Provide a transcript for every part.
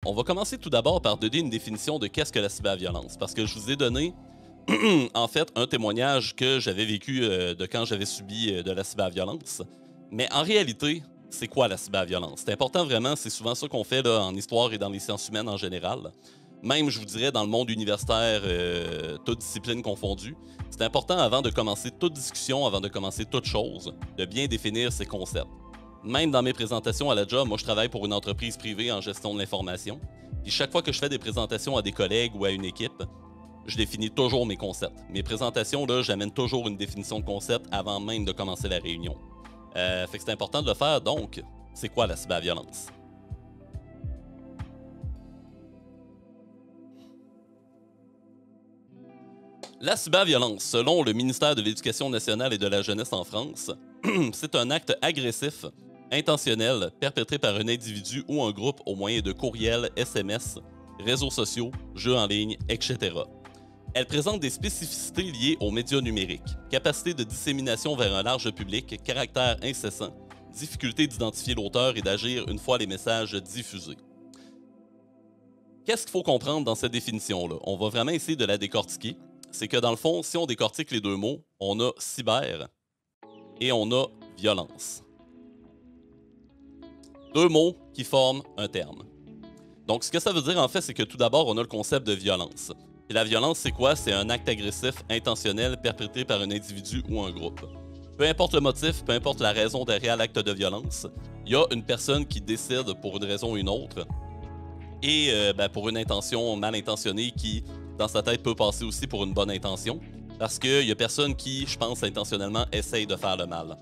on va commencer tout d'abord par donner une définition de qu'est-ce que la cyberviolence. Parce que je vous ai donné, en fait, un témoignage que j'avais vécu de quand j'avais subi de la cyberviolence. Mais en réalité, c'est quoi la cyberviolence? C'est important vraiment, c'est souvent ça qu'on fait là, en histoire et dans les sciences humaines en général. Même, je vous dirais, dans le monde universitaire, toutes disciplines confondues. C'est important, avant de commencer toute discussion, avant de commencer toute chose, de bien définir ces concepts. Même dans mes présentations à la job, moi je travaille pour une entreprise privée en gestion de l'information. Puis chaque fois que je fais des présentations à des collègues ou à une équipe, je définis toujours mes concepts. Mes présentations, là, j'amène toujours une définition de concept avant même de commencer la réunion. Fait que c'est important de le faire, donc, c'est quoi la cyberviolence? La cyberviolence, selon le ministère de l'Éducation nationale et de la jeunesse en France, c'est un acte agressif, intentionnel, perpétré par un individu ou un groupe au moyen de courriels, SMS, réseaux sociaux, jeux en ligne, etc. Elle présente des spécificités liées aux médias numériques, capacité de dissémination vers un large public, caractère incessant, difficulté d'identifier l'auteur et d'agir une fois les messages diffusés. Qu'est-ce qu'il faut comprendre dans cette définition-là? On va vraiment essayer de la décortiquer. C'est que dans le fond, si on décortique les deux mots, on a cyber et on a violence. Deux mots qui forment un terme. Donc, ce que ça veut dire, en fait, c'est que tout d'abord, on a le concept de violence. Et la violence, c'est quoi? C'est un acte agressif intentionnel perpétré par un individu ou un groupe. Peu importe le motif, peu importe la raison derrière l'acte de violence, il y a une personne qui décide pour une raison ou une autre et pour une intention mal intentionnée qui, dans sa tête, peut passer aussi pour une bonne intention parce qu'il y a personne qui, je pense, intentionnellement essaye de faire le mal.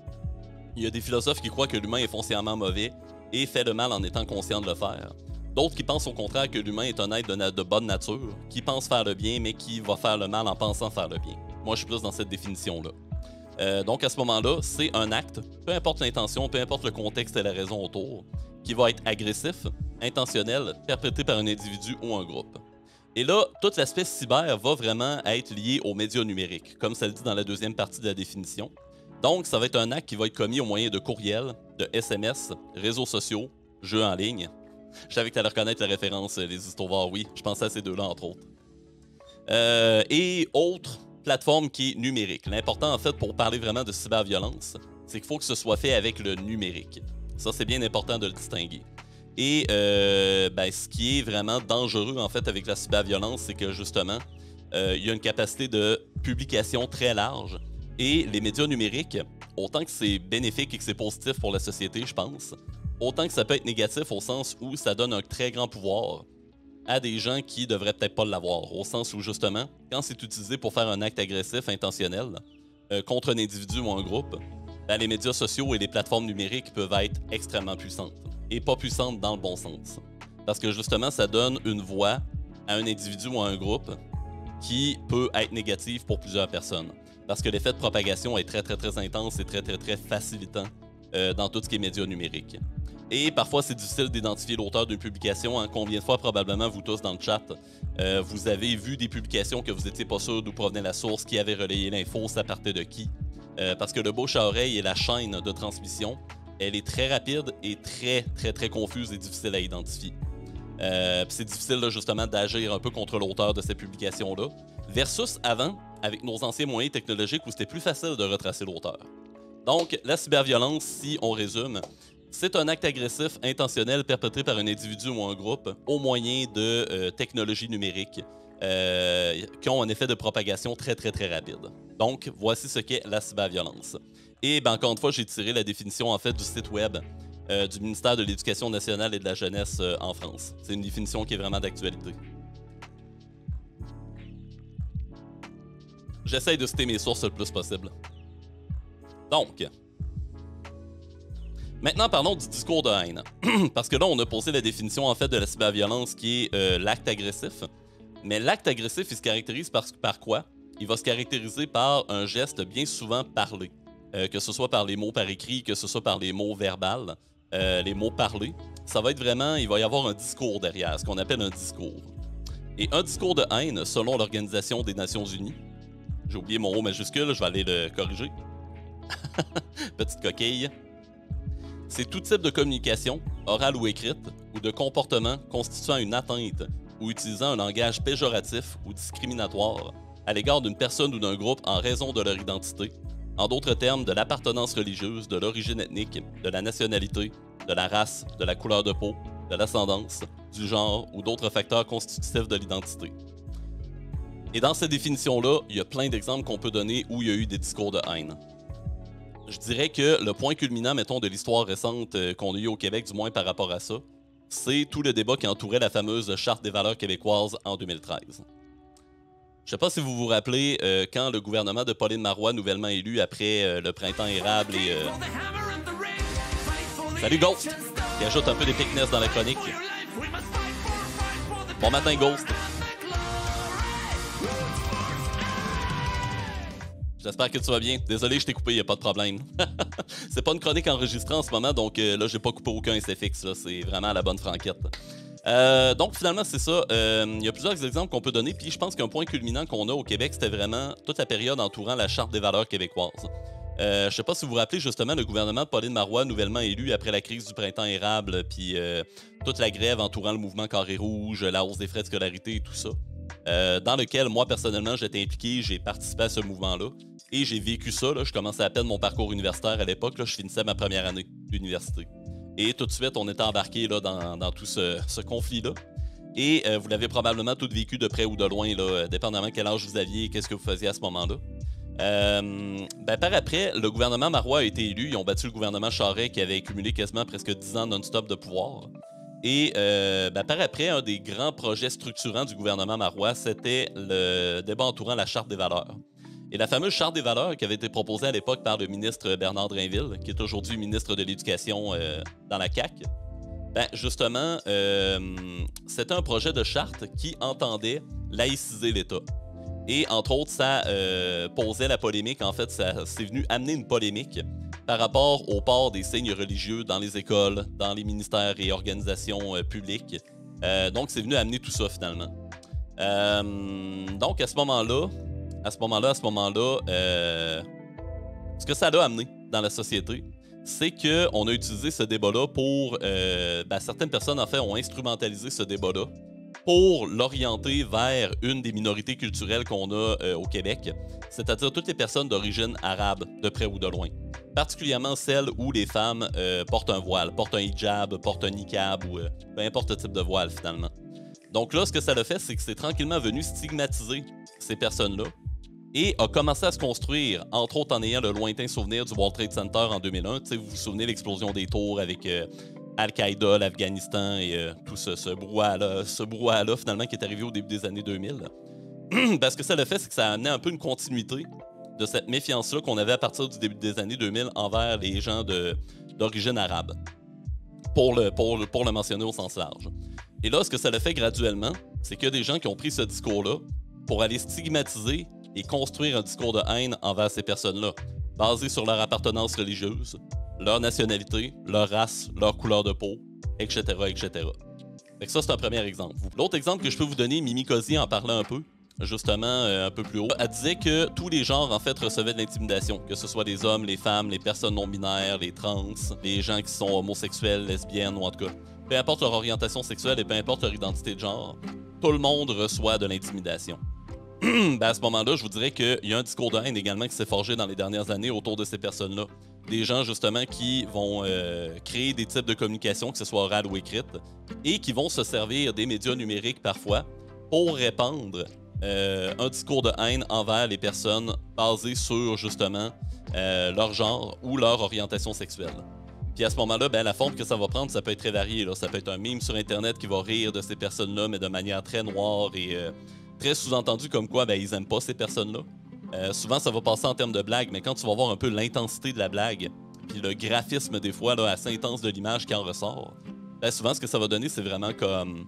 Il y a des philosophes qui croient que l'humain est foncièrement mauvais et fait le mal en étant conscient de le faire. D'autres qui pensent au contraire que l'humain est un être de bonne nature, qui pense faire le bien, mais qui va faire le mal en pensant faire le bien. Moi, je suis plus dans cette définition-là. Donc, à ce moment-là, c'est un acte, peu importe l'intention, peu importe le contexte et la raison autour, qui va être agressif, intentionnel, perpétré par un individu ou un groupe. Et là, tout l'aspect cyber va vraiment être lié aux médias numériques, comme ça le dit dans la deuxième partie de la définition. Donc, ça va être un acte qui va être commis au moyen de courriels, de SMS, réseaux sociaux, jeux en ligne. Je savais que tu allais reconnaître la référence, les histoires, oui. Je pensais à ces deux-là, entre autres. Et autre plateforme qui est numérique. L'important, en fait, pour parler vraiment de cyberviolence, c'est qu'il faut que ce soit fait avec le numérique. Ça, c'est bien important de le distinguer. Et ce qui est vraiment dangereux, en fait, avec la cyberviolence, c'est que, justement, il y a une capacité de publication très large. Et les médias numériques, autant que c'est bénéfique et que c'est positif pour la société, je pense, autant que ça peut être négatif au sens où ça donne un très grand pouvoir à des gens qui devraient peut-être pas l'avoir. Au sens où, justement, quand c'est utilisé pour faire un acte agressif, intentionnel, contre un individu ou un groupe, les médias sociaux et les plateformes numériques peuvent être extrêmement puissantes. Et pas puissantes dans le bon sens. Parce que, justement, ça donne une voix à un individu ou à un groupe qui peut être négatif pour plusieurs personnes. Parce que l'effet de propagation est très, très, très intense et très, très, très facilitant dans tout ce qui est médias numériques. Et parfois, c'est difficile d'identifier l'auteur d'une publication. Hein. Combien de fois, probablement, vous tous dans le chat, vous avez vu des publications que vous n'étiez pas sûr d'où provenait la source, qui avait relayé l'info, ça partait de qui. Parce que le bouche à oreille et la chaîne de transmission, elle est très rapide et très, très, très confuse et difficile à identifier. C'est difficile, là, justement, d'agir un peu contre l'auteur de cette publication-là. Versus avant, avec nos anciens moyens technologiques où c'était plus facile de retracer l'auteur. Donc, la cyberviolence, si on résume, c'est un acte agressif intentionnel perpétré par un individu ou un groupe au moyen de technologies numériques qui ont un effet de propagation très, très, très rapide. Donc, voici ce qu'est la cyberviolence. Et encore une fois, j'ai tiré la définition en fait du site web du ministère de l'Éducation nationale et de la jeunesse en France. C'est une définition qui est vraiment d'actualité. J'essaye de citer mes sources le plus possible. Donc, maintenant parlons du discours de haine. Parce que là, on a posé la définition en fait de la cyberviolence qui est l'acte agressif. Mais l'acte agressif, il se caractérise par quoi? Il va se caractériser par un geste bien souvent parlé. Que ce soit par les mots par écrit, que ce soit par les mots verbales, les mots parlés. Ça va être vraiment, il va y avoir un discours derrière, ce qu'on appelle un discours. Et un discours de haine, selon l'Organisation des Nations Unies, j'ai oublié mon O majuscule, je vais aller le corriger. Petite coquille. C'est tout type de communication, orale ou écrite, ou de comportement constituant une atteinte ou utilisant un langage péjoratif ou discriminatoire à l'égard d'une personne ou d'un groupe en raison de leur identité, en d'autres termes de l'appartenance religieuse, de l'origine ethnique, de la nationalité, de la race, de la couleur de peau, de l'ascendance, du genre ou d'autres facteurs constitutifs de l'identité. Et dans cette définition-là, il y a plein d'exemples qu'on peut donner où il y a eu des discours de haine. Je dirais que le point culminant, mettons, de l'histoire récente qu'on a eu au Québec, du moins par rapport à ça, c'est tout le débat qui entourait la fameuse Charte des valeurs québécoises en 2013. Je ne sais pas si vous vous rappelez quand le gouvernement de Pauline Marois, nouvellement élu après le printemps érable et... Salut Ghost! Qui ajoute un peu d'épicness dans la chronique. Bon matin Ghost! J'espère que tu vas bien. Désolé, je t'ai coupé, il n'y a pas de problème. C'est pas une chronique enregistrée en ce moment, donc là, j'ai pas coupé aucun SFX. C'est vraiment à la bonne franquette. Donc, finalement, c'est ça. Il y a plusieurs exemples qu'on peut donner, puis je pense qu'un point culminant qu'on a au Québec, c'était vraiment toute la période entourant la Charte des valeurs québécoises. Je sais pas si vous vous rappelez, justement, le gouvernement de Pauline Marois, nouvellement élu après la crise du printemps érable, puis toute la grève entourant le mouvement Carré Rouge, la hausse des frais de scolarité et tout ça. Dans lequel, moi, personnellement, j'étais impliqué, j'ai participé à ce mouvement-là. Et j'ai vécu ça, là, je commençais à peine mon parcours universitaire à l'époque, là, je finissais ma première année d'université. Et tout de suite, on était embarqué là, dans tout ce conflit-là. Et vous l'avez probablement tous vécu de près ou de loin, là, dépendamment quel âge vous aviez et qu'est-ce que vous faisiez à ce moment-là. Par après, le gouvernement Marois a été élu, ils ont battu le gouvernement Charest qui avait cumulé quasiment presque 10 ans non-stop de pouvoir. Et par après, un des grands projets structurants du gouvernement Marois, c'était le débat entourant la Charte des valeurs. Et la fameuse Charte des valeurs qui avait été proposée à l'époque par le ministre Bernard Drainville, qui est aujourd'hui ministre de l'Éducation dans la CAQ, justement, c'était un projet de charte qui entendait laïciser l'État. Et entre autres, ça posait la polémique, en fait, c'est venu amener une polémique par rapport au port des signes religieux dans les écoles, dans les ministères et organisations publiques. Donc, c'est venu amener tout ça, finalement. Donc, à ce moment-là, ce que ça a amené dans la société, c'est qu'on a utilisé ce débat-là pour... certaines personnes, en fait, ont instrumentalisé ce débat-là pour l'orienter vers une des minorités culturelles qu'on a au Québec, c'est-à-dire toutes les personnes d'origine arabe, de près ou de loin. Particulièrement celles où les femmes portent un voile, portent un hijab, portent un niqab ou peu importe le type de voile, finalement. Donc là, ce que ça a fait, c'est que c'est tranquillement venu stigmatiser ces personnes-là et a commencé à se construire, entre autres en ayant le lointain souvenir du World Trade Center en 2001. Vous vous souvenez de l'explosion des tours avec Al-Qaïda, l'Afghanistan et tout ce brouhaha-là, finalement, qui est arrivé au début des années 2000. Parce que ça le fait, c'est que ça a amené un peu une continuité de cette méfiance-là qu'on avait à partir du début des années 2000 envers les gens d'origine arabe, pour le mentionner au sens large. Et là, ce que ça le fait graduellement, c'est qu'il y a des gens qui ont pris ce discours-là pour aller stigmatiser et construire un discours de haine envers ces personnes-là, basé sur leur appartenance religieuse, leur nationalité, leur race, leur couleur de peau, etc., etc. Fait que ça, c'est un premier exemple. L'autre exemple que je peux vous donner, Mimi Cosier en parlait un peu, justement, un peu plus haut. Elle disait que tous les genres, en fait, recevaient de l'intimidation, que ce soit les hommes, les femmes, les personnes non-binaires, les trans, les gens qui sont homosexuels, lesbiennes, ou en tout cas, peu importe leur orientation sexuelle et peu importe leur identité de genre, tout le monde reçoit de l'intimidation. À ce moment-là, je vous dirais qu'il y a un discours de haine également qui s'est forgé dans les dernières années autour de ces personnes-là. Des gens, justement, qui vont créer des types de communication, que ce soit orale ou écrite, et qui vont se servir des médias numériques parfois pour répandre un discours de haine envers les personnes basé sur, justement, leur genre ou leur orientation sexuelle. Puis à ce moment-là, la forme que ça va prendre, ça peut être très varié. Là. Ça peut être un meme sur Internet qui va rire de ces personnes-là, mais de manière très noire et très sous-entendue comme quoi ils aiment pas ces personnes-là. Souvent, ça va passer en termes de blague, mais quand tu vas voir un peu l'intensité de la blague, puis le graphisme des fois là, assez intense de l'image qui en ressort, souvent, ce que ça va donner, c'est vraiment comme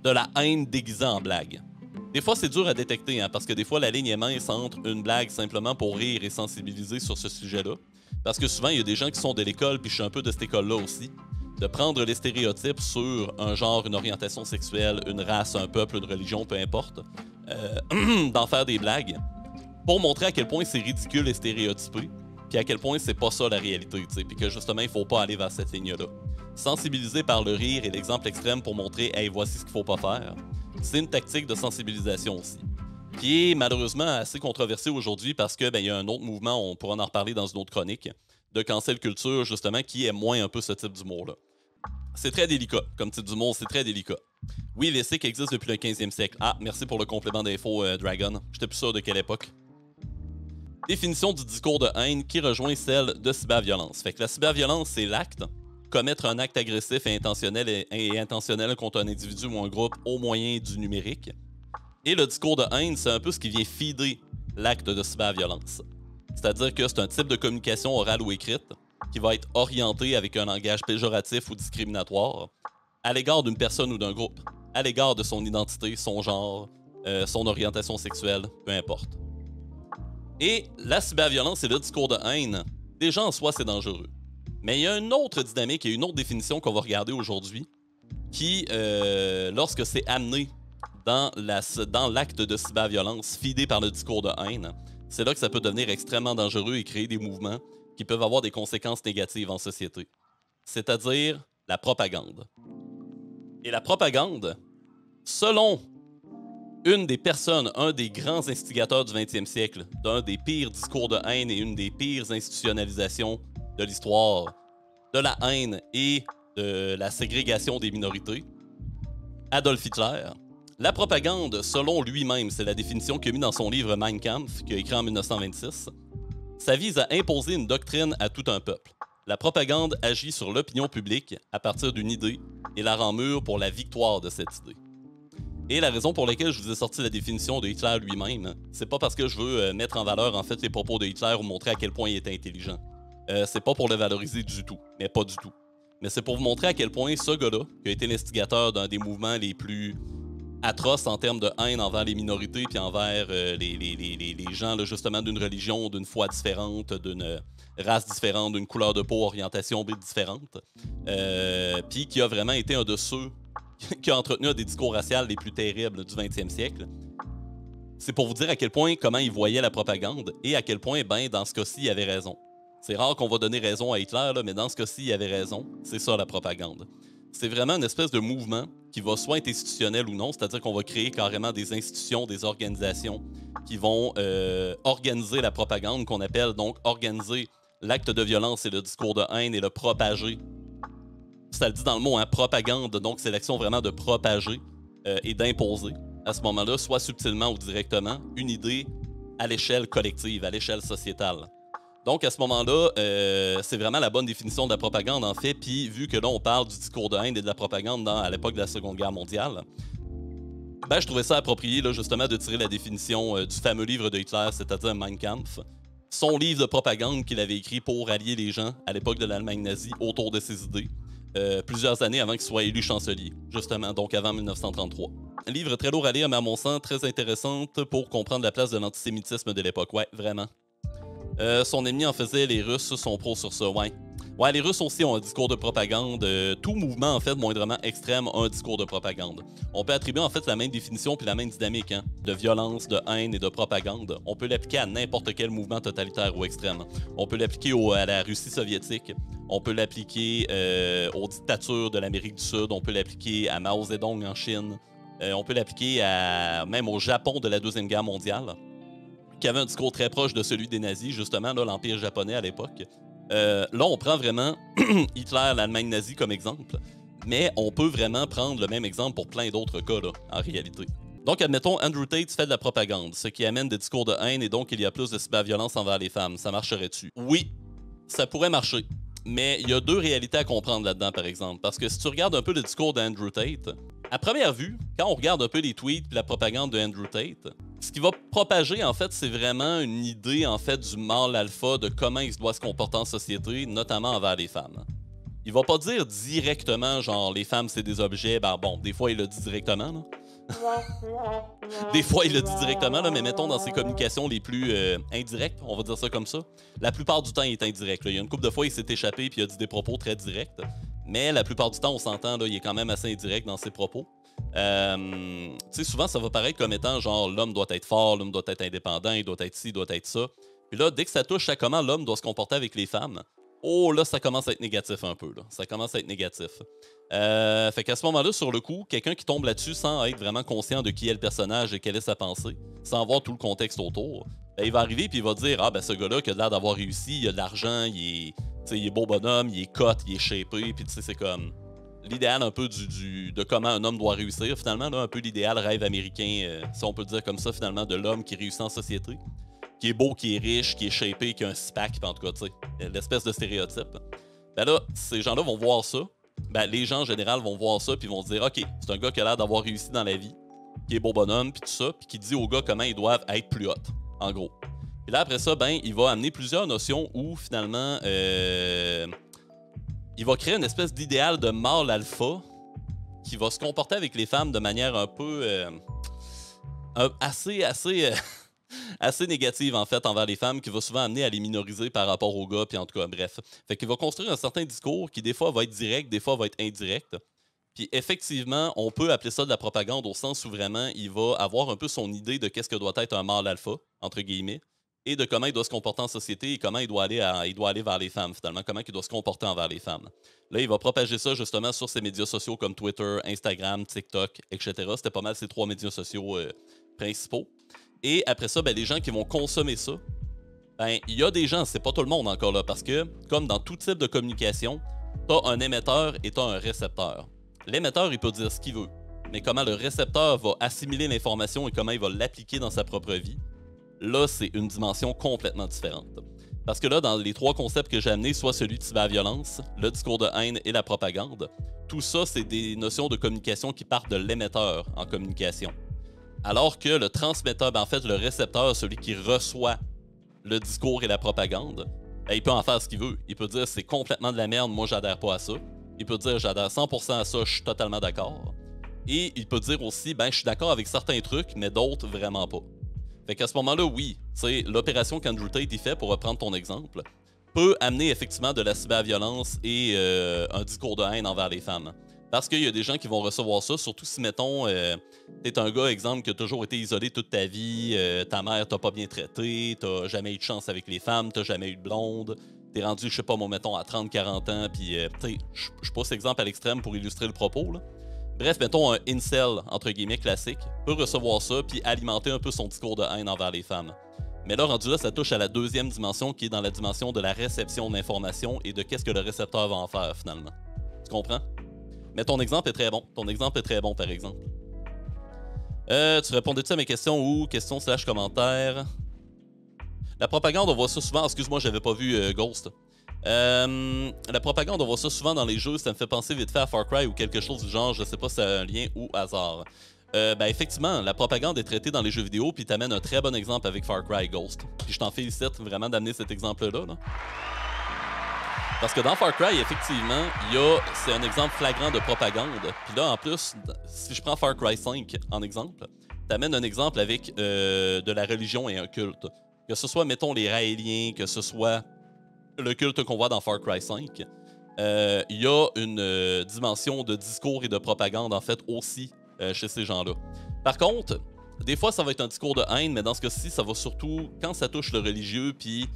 de la haine déguisée en blague. Des fois, c'est dur à détecter, parce que des fois, la ligne est mince entre une blague simplement pour rire et sensibiliser sur ce sujet-là. Parce que souvent, il y a des gens qui sont de l'école, puis je suis un peu de cette école-là aussi, de prendre les stéréotypes sur un genre, une orientation sexuelle, une race, un peuple, une religion, peu importe, d'en faire des blagues, pour montrer à quel point c'est ridicule et stéréotypé, puis à quel point c'est pas ça la réalité, tu sais, puis que justement, il faut pas aller vers cette ligne-là. Sensibiliser par le rire et l'exemple extrême pour montrer « Hey, voici ce qu'il faut pas faire », c'est une tactique de sensibilisation aussi, qui est malheureusement assez controversée aujourd'hui parce que il y a un autre mouvement, on pourra en reparler dans une autre chronique, de cancel culture, justement, qui aime moins un peu ce type d'humour-là. C'est très délicat, comme type d'humour, c'est très délicat. Oui, l'éthique existe depuis le 15e siècle. Ah, merci pour le complément d'info, Dragon. J'étais plus sûr de quelle époque. Définition du discours de haine qui rejoint celle de cyberviolence. Fait que la cyberviolence, c'est l'acte, commettre un acte agressif et intentionnel contre un individu ou un groupe au moyen du numérique. Et le discours de haine, c'est un peu ce qui vient feeder l'acte de cyberviolence. C'est-à-dire que c'est un type de communication orale ou écrite qui va être orienté avec un langage péjoratif ou discriminatoire à l'égard d'une personne ou d'un groupe, à l'égard de son identité, son genre, son orientation sexuelle, peu importe. Et la cyberviolence et le discours de haine, déjà en soi, c'est dangereux. Mais il y a une autre dynamique et une autre définition qu'on va regarder aujourd'hui qui, lorsque c'est amené dans l'acte de cyberviolence feedé par le discours de haine, c'est là que ça peut devenir extrêmement dangereux et créer des mouvements qui peuvent avoir des conséquences négatives en société. C'est-à-dire la propagande. Et la propagande, selon une des personnes, un des grands instigateurs du 20e siècle, d'un des pires discours de haine et une des pires institutionnalisations de l'histoire de la haine et de la ségrégation des minorités, Adolf Hitler. La propagande, selon lui-même, c'est la définition qu'il a mis dans son livre Mein Kampf, qu'il a écrit en 1926, ça vise à imposer une doctrine à tout un peuple. La propagande agit sur l'opinion publique à partir d'une idée et la rend mûre pour la victoire de cette idée. Et la raison pour laquelle je vous ai sorti la définition de Hitler lui-même, c'est pas parce que je veux mettre en valeur en fait les propos de Hitler ou montrer à quel point il était intelligent. C'est pas pour le valoriser du tout, mais pas du tout. Mais c'est pour vous montrer à quel point ce gars-là, qui a été l'instigateur d'un des mouvements les plus atroces en termes de haine envers les minorités puis envers les gens là, justement d'une religion, d'une foi différente, d'une race différente, d'une couleur de peau, orientation différente, puis qui a vraiment été un de ceux qui a entretenu un des discours raciaux les plus terribles du 20e siècle. C'est pour vous dire à quel point, comment il voyait la propagande et à quel point, dans ce cas-ci, il avait raison. C'est rare qu'on va donner raison à Hitler, là, mais dans ce cas-ci, il avait raison. C'est ça, la propagande. C'est vraiment une espèce de mouvement qui va soit être institutionnel ou non, c'est-à-dire qu'on va créer carrément des institutions, des organisations qui vont organiser la propagande, qu'on appelle donc organiser l'acte de violence et le discours de haine et le propager. Ça le dit dans le mot, hein, propagande, donc c'est l'action vraiment de propager et d'imposer, à ce moment-là, soit subtilement ou directement, une idée à l'échelle collective, à l'échelle sociétale. Donc, à ce moment-là, c'est vraiment la bonne définition de la propagande, en fait, puis vu que là, on parle du discours de haine et de la propagande à l'époque de la Seconde Guerre mondiale, je trouvais ça approprié, là, justement, de tirer la définition du fameux livre de Hitler, c'est-à-dire Mein Kampf, son livre de propagande qu'il avait écrit pour allier les gens à l'époque de l'Allemagne nazie autour de ses idées. Plusieurs années avant qu'il soit élu chancelier, justement, donc avant 1933. Un livre très lourd à lire, mais à mon sens, très intéressant pour comprendre la place de l'antisémitisme de l'époque. Ouais, vraiment. Son ennemi en faisait, les Russes sont pros sur ça, ouais. Ouais, les Russes aussi ont un discours de propagande. Tout mouvement, en fait, moindrement extrême, a un discours de propagande. On peut attribuer, en fait, la même définition puis la même dynamique, hein, de violence, de haine et de propagande. On peut l'appliquer à n'importe quel mouvement totalitaire ou extrême. On peut l'appliquer à la Russie soviétique. On peut l'appliquer aux dictatures de l'Amérique du Sud. On peut l'appliquer à Mao Zedong en Chine. On peut l'appliquer même au Japon de la Deuxième Guerre mondiale, qui avait un discours très proche de celui des nazis, justement, là, l'Empire japonais à l'époque. Là, on prend vraiment Hitler, l'Allemagne nazie comme exemple, mais on peut vraiment prendre le même exemple pour plein d'autres cas, là, en réalité. Donc, admettons, Andrew Tate fait de la propagande, ce qui amène des discours de haine et donc il y a plus de cyberviolence envers les femmes. Ça marcherait-tu? Oui, ça pourrait marcher. Mais il y a deux réalités à comprendre là-dedans, par exemple. Parce que si tu regardes un peu le discours d'Andrew Tate, à première vue, quand on regarde un peu les tweets et la propagande de Andrew Tate, ce qui va propager, en fait, c'est vraiment une idée, en fait, du mâle alpha, de comment il doit se comporter en société, notamment envers les femmes. Il va pas dire directement, genre, les femmes, c'est des objets. Bon, des fois, il le dit directement, là. Des fois, il le dit directement, là, mais mettons dans ses communications les plus indirectes, on va dire ça comme ça. La plupart du temps, il est indirect. Là. Il y a une couple de fois, il s'est échappé puis il a dit des propos très directs. Mais la plupart du temps, on s'entend, là, il est quand même assez indirect dans ses propos. Tu sais, souvent, ça va paraître comme étant genre l'homme doit être fort, l'homme doit être indépendant, il doit être ci, il doit être ça. Puis là, dès que ça touche à comment l'homme doit se comporter avec les femmes, oh là, ça commence à être négatif un peu. Là. Ça commence à être négatif. Fait qu'à ce moment-là, sur le coup, quelqu'un qui tombe là-dessus sans être vraiment conscient de qui est le personnage et quelle est sa pensée, sans voir tout le contexte autour, ben, il va arriver puis il va dire ah ben ce gars-là qui a l'air d'avoir réussi, il a de l'argent, il est beau bonhomme, il est cut, il est shapé, puis tu sais c'est comme l'idéal un peu de comment un homme doit réussir finalement, là, un peu l'idéal rêve américain, si on peut dire comme ça finalement, de l'homme qui réussit en société, qui est beau, qui est riche, qui est shapé, qui a un six-pack, en tout cas, tu sais, l'espèce de stéréotype. Ben là, ces gens-là vont voir ça. Ben, les gens en général vont voir ça puis vont se dire OK, c'est un gars qui a l'air d'avoir réussi dans la vie, qui est beau bonhomme, puis tout ça, puis qui dit aux gars comment ils doivent être plus hot, en gros. Puis là, après ça, ben, il va amener plusieurs notions où, finalement, il va créer une espèce d'idéal de mâle alpha qui va se comporter avec les femmes de manière un peu assez assez négative, en fait, envers les femmes, qui va souvent amener à les minoriser par rapport aux gars, puis en tout cas, bref. Fait qu'il va construire un certain discours qui, des fois, va être direct, des fois, va être indirect. Puis effectivement, on peut appeler ça de la propagande au sens où vraiment, il va avoir un peu son idée de qu'est-ce que doit être un mâle alpha, entre guillemets, et de comment il doit se comporter en société et comment il doit aller vers les femmes, finalement, comment il doit se comporter envers les femmes. Là, il va propager ça, justement, sur ses médias sociaux comme Twitter, Instagram, TikTok, etc. C'était pas mal ces 3 médias sociaux principaux. Et après ça, ben, les gens qui vont consommer ça, ben, il y a des gens, c'est pas tout le monde encore là, parce que, comme dans tout type de communication, t'as un émetteur et t'as un récepteur. L'émetteur, il peut dire ce qu'il veut, mais comment le récepteur va assimiler l'information et comment il va l'appliquer dans sa propre vie, là, c'est une dimension complètement différente. Parce que là, dans les 3 concepts que j'ai amenés, soit celui de cyberviolence, le discours de haine et la propagande, tout ça, c'est des notions de communication qui partent de l'émetteur en communication. Alors que le transmetteur, ben en fait, le récepteur, celui qui reçoit le discours et la propagande, ben, il peut en faire ce qu'il veut. Il peut dire c'est complètement de la merde, moi j'adhère pas à ça. Il peut dire j'adhère 100% à ça, je suis totalement d'accord. Et il peut dire aussi ben je suis d'accord avec certains trucs, mais d'autres vraiment pas. Fait qu'à ce moment-là, oui, l'opération qu'Andrew Tate y fait, pour reprendre ton exemple, peut amener effectivement de la cyberviolence et un discours de haine envers les femmes. Parce qu'il y a des gens qui vont recevoir ça, surtout si, mettons, t'es un gars, exemple, qui a toujours été isolé toute ta vie, ta mère t'a pas bien traité, t'as jamais eu de chance avec les femmes, t'as jamais eu de blonde, t'es rendu, je sais pas, moi, mettons, à 30-40 ans, puis, tu sais, je pose cet exemple à l'extrême pour illustrer le propos, là. Bref, mettons, un incel, entre guillemets, classique, peut recevoir ça, puis alimenter un peu son discours de haine envers les femmes. Mais là, rendu là, ça touche à la deuxième dimension, qui est dans la dimension de la réception de l'information et de qu'est-ce que le récepteur va en faire, finalement. Tu comprends? Mais ton exemple est très bon. Ton exemple est très bon, par exemple. Tu répondais-tu à mes questions ou questions/commentaires? La propagande, on voit ça souvent. Excuse-moi, j'avais pas vu Ghost. La propagande, on voit ça souvent dans les jeux. Ça me fait penser vite fait à Far Cry ou quelque chose du genre. Je sais pas si c'est un lien ou hasard. Ben effectivement, la propagande est traitée dans les jeux vidéo, puis t'amènes un très bon exemple avec Far Cry Ghost. Puis je t'en félicite vraiment d'amener cet exemple-là. Là. Parce que dans Far Cry, effectivement, c'est un exemple flagrant de propagande. Puis là, en plus, si je prends Far Cry 5 en exemple, t'amènes un exemple avec de la religion et un culte. Que ce soit, mettons, les Raéliens, que ce soit le culte qu'on voit dans Far Cry 5, il y a une dimension de discours et de propagande, en fait, aussi chez ces gens-là. Par contre, des fois, ça va être un discours de haine, mais dans ce cas-ci, ça va surtout, quand ça touche le religieux, puis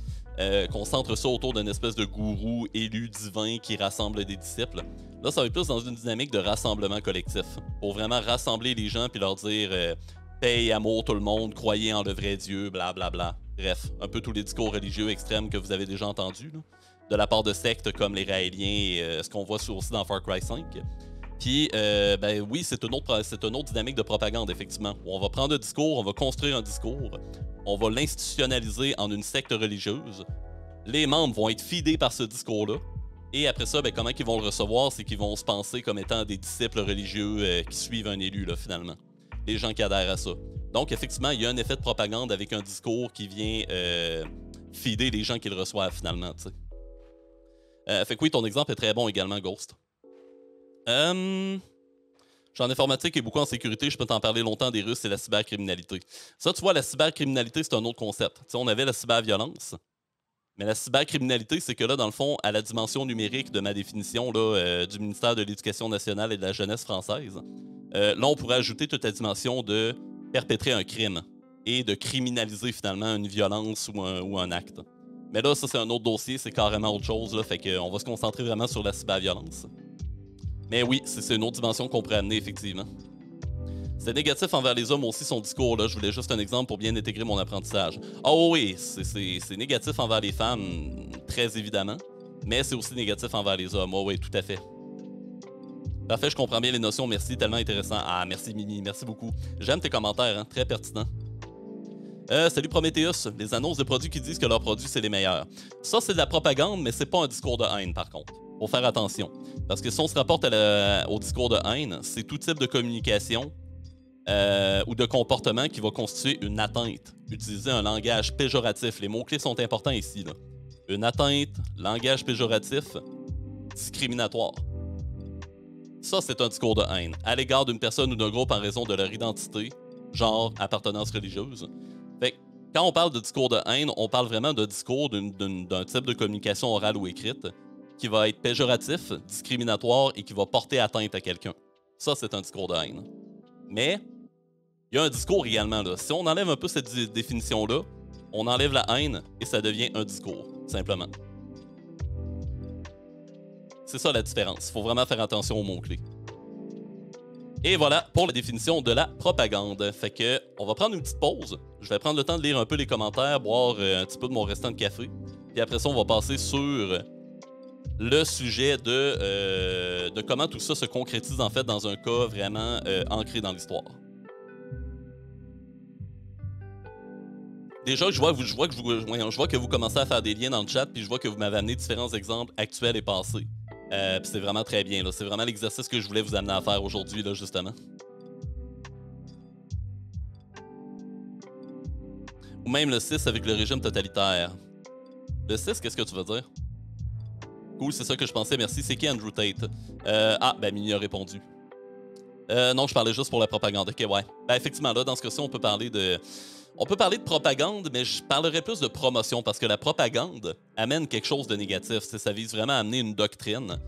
qu'on centre ça autour d'une espèce de gourou élu divin qui rassemble des disciples. Là, ça va être plus dans une dynamique de rassemblement collectif, pour vraiment rassembler les gens puis leur dire paix et amour tout le monde, croyez en le vrai Dieu, blablabla. Bla, bla. Bref, un peu tous les discours religieux extrêmes que vous avez déjà entendus, là, de la part de sectes comme les Raéliens et ce qu'on voit aussi dans Far Cry 5. Puis, ben oui, c'est une autre dynamique de propagande, effectivement. Où on va prendre un discours, on va construire un discours, on va l'institutionnaliser en une secte religieuse. Les membres vont être fidés par ce discours-là. Et après ça, ben, comment ils vont le recevoir, c'est qu'ils vont se penser comme étant des disciples religieux qui suivent un élu, là, finalement. Les gens qui adhèrent à ça. Donc, effectivement, il y a un effet de propagande avec un discours qui vient fider les gens qui le reçoivent, finalement, tu sais. Fait que oui, ton exemple est très bon également, Ghost. Je suis en informatique et beaucoup en sécurité. Je peux t'en parler longtemps des Russes et la cybercriminalité. Ça, tu vois, la cybercriminalité, c'est un autre concept. Tu sais, on avait la cyberviolence, mais la cybercriminalité, c'est que là, dans le fond, à la dimension numérique de ma définition là, du ministère de l'Éducation nationale et de la jeunesse française, là, on pourrait ajouter toute la dimension de perpétrer un crime. et de criminaliser finalement une violence ou un acte. Mais là, ça, c'est un autre dossier, c'est carrément autre chose, là, fait qu'on va se concentrer vraiment sur la cyberviolence. Mais oui, c'est une autre dimension qu'on pourrait amener, effectivement. C'est négatif envers les hommes aussi, son discours, là. Je voulais juste un exemple pour bien intégrer mon apprentissage. Ah oui, c'est négatif envers les femmes, très évidemment, mais c'est aussi négatif envers les hommes. Oh oui, tout à fait. Parfait, je comprends bien les notions, merci, tellement intéressant. Ah, merci Mimi, merci beaucoup. J'aime tes commentaires, hein, très pertinents. Salut Prometheus, les annonces de produits qui disent que leurs produits c'est les meilleurs. Ça c'est de la propagande, mais c'est pas un discours de haine par contre. Faut faire attention. Parce que si on se rapporte au discours de haine, c'est tout type de communication ou de comportement qui va constituer une atteinte. Utiliser un langage péjoratif. Les mots-clés sont importants ici, là. Une atteinte, langage péjoratif, discriminatoire. Ça, c'est un discours de haine, à l'égard d'une personne ou d'un groupe en raison de leur identité, genre, appartenance religieuse. Fait que, quand on parle de discours de haine, on parle vraiment de discours d'un type de communication orale ou écrite qui va être péjoratif, discriminatoire et qui va porter atteinte à quelqu'un. Ça, c'est un discours de haine. Mais, il y a un discours également, là. Si on enlève un peu cette définition-là, on enlève la haine et ça devient un discours, simplement. C'est ça la différence. Il faut vraiment faire attention aux mots-clés. Et voilà pour la définition de la propagande. Fait que, on va prendre une petite pause. Je vais prendre le temps de lire un peu les commentaires, boire un petit peu de mon restant de café. Puis après ça, on va passer sur le sujet de comment tout ça se concrétise en fait dans un cas vraiment ancré dans l'histoire. Déjà, je vois que vous commencez à faire des liens dans le chat, puis je vois que vous m'avez amené différents exemples actuels et passés. C'est vraiment très bien. C'est vraiment l'exercice que je voulais vous amener à faire aujourd'hui, justement. Ou même le 6 avec le régime totalitaire. Le 6, qu'est-ce que tu veux dire? Cool, c'est ça que je pensais, merci. C'est qui Andrew Tate? Mimi a répondu. Non, je parlais juste pour la propagande. Ok, ouais. Ben, effectivement, là, dans ce cas-ci, on peut parler de propagande, mais je parlerais plus de promotion parce que la propagande amène quelque chose de négatif. Ça vise vraiment à amener une doctrine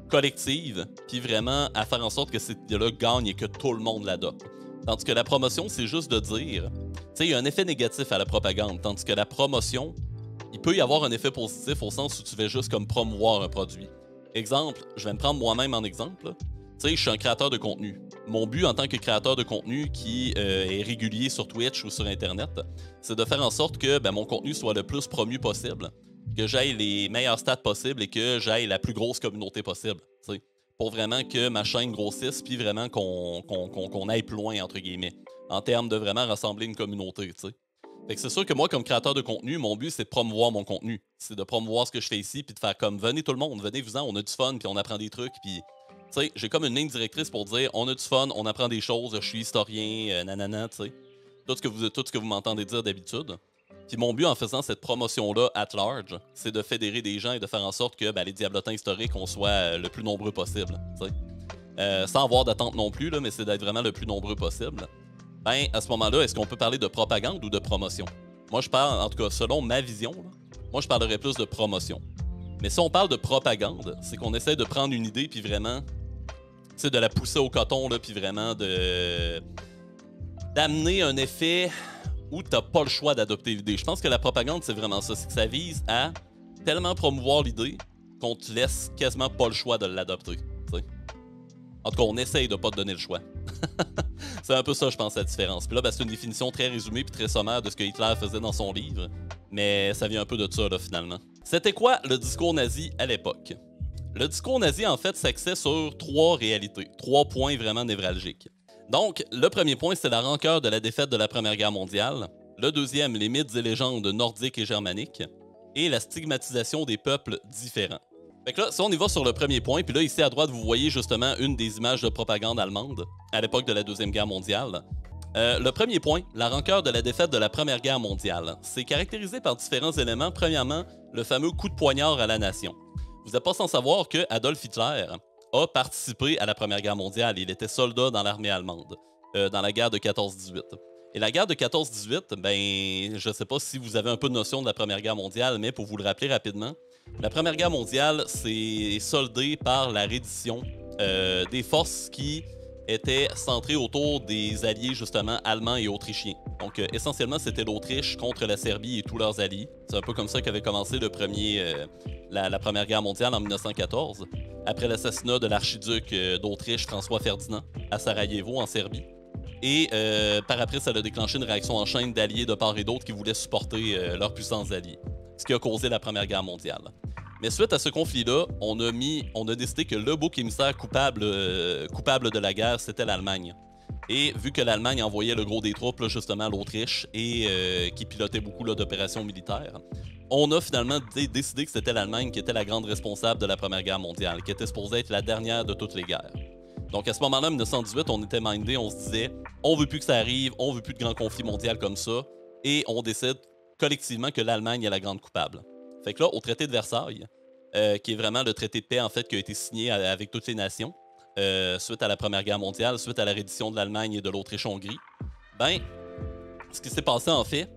collective, puis vraiment à faire en sorte que cette idée-là gagne et que tout le monde l'adopte. Tandis que la promotion, c'est juste de dire... Tu sais, il y a un effet négatif à la propagande, tandis que la promotion, il peut y avoir un effet positif au sens où tu fais juste comme promouvoir un produit. Exemple, je vais me prendre moi-même en exemple. Tu sais, je suis un créateur de contenu. Mon but en tant que créateur de contenu qui est régulier sur Twitch ou sur Internet, c'est de faire en sorte que mon contenu soit le plus promu possible, que j'aille les meilleurs stats possibles et que j'aille la plus grosse communauté possible. T'sais, pour vraiment que ma chaîne grossisse puis vraiment qu'on aille plus loin, entre guillemets, en termes de vraiment rassembler une communauté. T'sais. Fait que c'est sûr que moi, comme créateur de contenu, mon but, c'est de promouvoir mon contenu. C'est de promouvoir ce que je fais ici puis de faire comme « Venez tout le monde, venez-vous-en, on a du fun puis on apprend des trucs. » Puis tu sais, j'ai comme une ligne directrice pour dire on a du fun, on apprend des choses, je suis historien, nanana, tu sais. Tout ce que vous m'entendez dire d'habitude. Puis mon but en faisant cette promotion-là at large, c'est de fédérer des gens et de faire en sorte que les diablotins historiques, on soit le plus nombreux possible, tu sais. Sans avoir d'attente non plus, là, mais c'est d'être vraiment le plus nombreux possible. Ben, à ce moment-là, est-ce qu'on peut parler de propagande ou de promotion? Moi, je parle, en tout cas, selon ma vision, là, moi, je parlerais plus de promotion. Mais si on parle de propagande, c'est qu'on essaie de prendre une idée puis vraiment, tu sais, de la pousser au coton, là, puis vraiment d'amener un effet où t'as pas le choix d'adopter l'idée. Je pense que la propagande, c'est vraiment ça. C'est que ça vise à tellement promouvoir l'idée qu'on te laisse quasiment pas le choix de l'adopter. T'sais. En tout cas, on essaye de pas te donner le choix. C'est un peu ça, je pense, la différence. Puis là, c'est une définition très résumée puis très sommaire de ce que Hitler faisait dans son livre. Mais ça vient un peu de ça, là, finalement. C'était quoi le discours nazi à l'époque? Le discours nazi, en fait, s'axait sur 3 réalités, 3 points vraiment névralgiques. Donc, le premier point, c'est la rancœur de la défaite de la Première Guerre mondiale. Le deuxième, les mythes et légendes nordiques et germaniques. Et la stigmatisation des peuples différents. Fait que là, si on y va sur le premier point, puis là, ici à droite, vous voyez justement une des images de propagande allemande à l'époque de la Deuxième Guerre mondiale. Le premier point, la rancœur de la défaite de la Première Guerre mondiale. C'est caractérisé par différents éléments. Premièrement, le fameux coup de poignard à la nation. Vous n'êtes pas sans savoir que Adolf Hitler a participé à la Première Guerre mondiale. Il était soldat dans l'armée allemande, dans la guerre de 14-18. Et la guerre de 14-18, je ne sais pas si vous avez un peu de notion de la Première Guerre mondiale, mais pour vous le rappeler rapidement, la Première Guerre mondiale, c'est soldé par la reddition des forces qui était centrée autour des alliés justement allemands et autrichiens. Donc essentiellement, c'était l'Autriche contre la Serbie et tous leurs alliés. C'est un peu comme ça qu'avait commencé la Première Guerre mondiale en 1914, après l'assassinat de l'archiduc d'Autriche François Ferdinand à Sarajevo en Serbie. Et par après, ça a déclenché une réaction en chaîne d'alliés de part et d'autre qui voulaient supporter leurs puissants alliés, ce qui a causé la Première Guerre mondiale. Mais suite à ce conflit-là, on a décidé que le bouc émissaire coupable de la guerre, c'était l'Allemagne. Et vu que l'Allemagne envoyait le gros des troupes, là, justement, à l'Autriche, et qui pilotait beaucoup d'opérations militaires, on a finalement décidé que c'était l'Allemagne qui était la grande responsable de la Première Guerre mondiale, qui était supposée être la dernière de toutes les guerres. Donc à ce moment-là, en 1918, on était mindé, on se disait, on veut plus que ça arrive, on veut plus de grands conflits mondiaux comme ça, et on décide collectivement que l'Allemagne est la grande coupable. Fait que là, au traité de Versailles, qui est vraiment le traité de paix en fait qui a été signé avec toutes les nations, suite à la Première Guerre mondiale, suite à la reddition de l'Allemagne et de l'Autriche-Hongrie, ben, ce qui s'est passé en fait,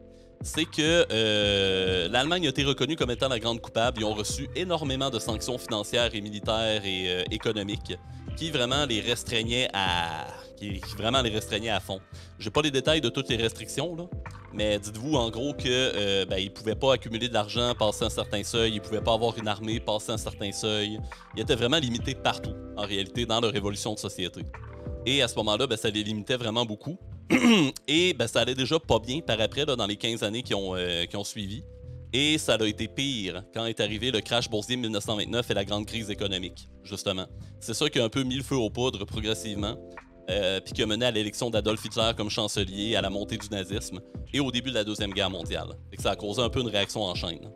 c'est que l'Allemagne a été reconnue comme étant la grande coupable. Ils ont reçu énormément de sanctions financières et militaires et économiques qui vraiment les restreignaient à fond. J'ai pas les détails de toutes les restrictions, là, mais dites-vous en gros que ils pouvaient pas accumuler de l'argent, passer un certain seuil, ils pouvaient pas avoir une armée, passer un certain seuil. Ils étaient vraiment limités partout, en réalité, dans leur évolution de société. Et à ce moment-là, ça les limitait vraiment beaucoup. Et ça allait déjà pas bien par après, là, dans les 15 années qui ont suivi. Et ça a été pire quand est arrivé le crash boursier de 1929 et la grande crise économique, justement. C'est ça qui a un peu mis le feu aux poudres progressivement, puis qui a mené à l'élection d'Adolf Hitler comme chancelier, à la montée du nazisme et au début de la Deuxième Guerre mondiale. Et que ça a causé un peu une réaction en chaîne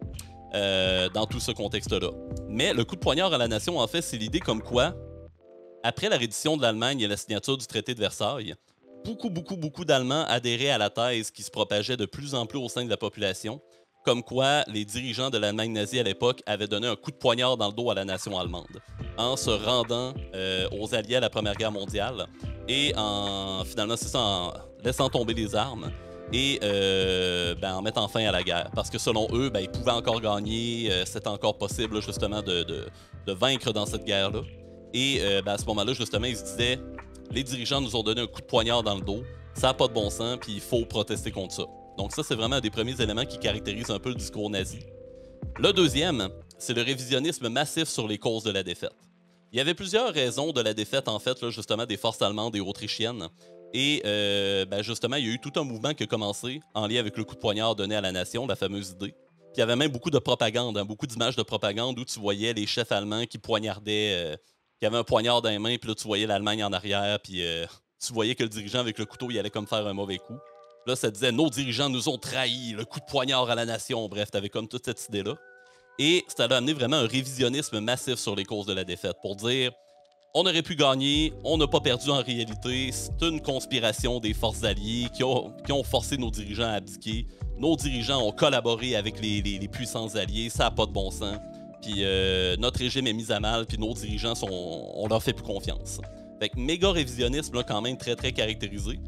dans tout ce contexte-là. Mais le coup de poignard à la nation, en fait, c'est l'idée comme quoi, après la reddition de l'Allemagne et la signature du traité de Versailles, beaucoup d'Allemands adhéraient à la thèse qui se propageait de plus en plus au sein de la population, comme quoi les dirigeants de l'Allemagne nazie à l'époque avaient donné un coup de poignard dans le dos à la nation allemande, en se rendant aux alliés à la Première Guerre mondiale et finalement, c'est ça, en laissant tomber les armes et en mettant fin à la guerre. Parce que selon eux, ils pouvaient encore gagner, c'était encore possible justement de vaincre dans cette guerre-là. Et à ce moment-là, justement, ils se disaient, les dirigeants nous ont donné un coup de poignard dans le dos, ça n'a pas de bon sens, puis il faut protester contre ça. Donc ça, c'est vraiment un des premiers éléments qui caractérise un peu le discours nazi. Le deuxième, c'est le révisionnisme massif sur les causes de la défaite. Il y avait plusieurs raisons de la défaite, en fait, là, justement, des forces allemandes et autrichiennes. Et justement, il y a eu tout un mouvement qui a commencé en lien avec le coup de poignard donné à la nation, la fameuse idée. Puis il y avait même beaucoup de propagande, beaucoup d'images de propagande où tu voyais les chefs allemands qui poignardaient, qui avaient un poignard dans les mains, puis là, tu voyais l'Allemagne en arrière, puis tu voyais que le dirigeant avec le couteau, il allait comme faire un mauvais coup. Là, ça disait « Nos dirigeants nous ont trahis, le coup de poignard à la nation ». Bref, t'avais comme toute cette idée-là. Et ça a amené vraiment un révisionnisme massif sur les causes de la défaite pour dire « On aurait pu gagner, on n'a pas perdu en réalité, c'est une conspiration des forces alliées qui ont forcé nos dirigeants à abdiquer. Nos dirigeants ont collaboré avec les puissants alliés, ça n'a pas de bon sens. Puis notre régime est mis à mal, puis nos dirigeants, on leur fait plus confiance. » Fait que méga révisionnisme, là, quand même très caractérisé.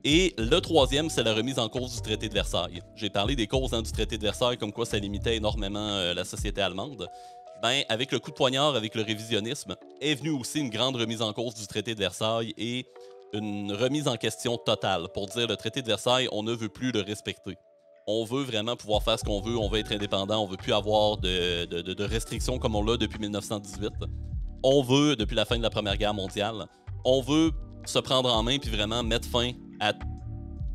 Et le troisième, c'est la remise en cause du traité de Versailles. J'ai parlé des causes du traité de Versailles, comme quoi ça limitait énormément la société allemande. Avec le coup de poignard, avec le révisionnisme, est venue aussi une grande remise en cause du traité de Versailles et une remise en question totale pour dire le traité de Versailles, on ne veut plus le respecter. On veut vraiment pouvoir faire ce qu'on veut, on veut être indépendant, on veut plus avoir de restrictions comme on l'a depuis 1918. On veut, depuis la fin de la Première Guerre mondiale, on veut se prendre en main puis vraiment mettre fin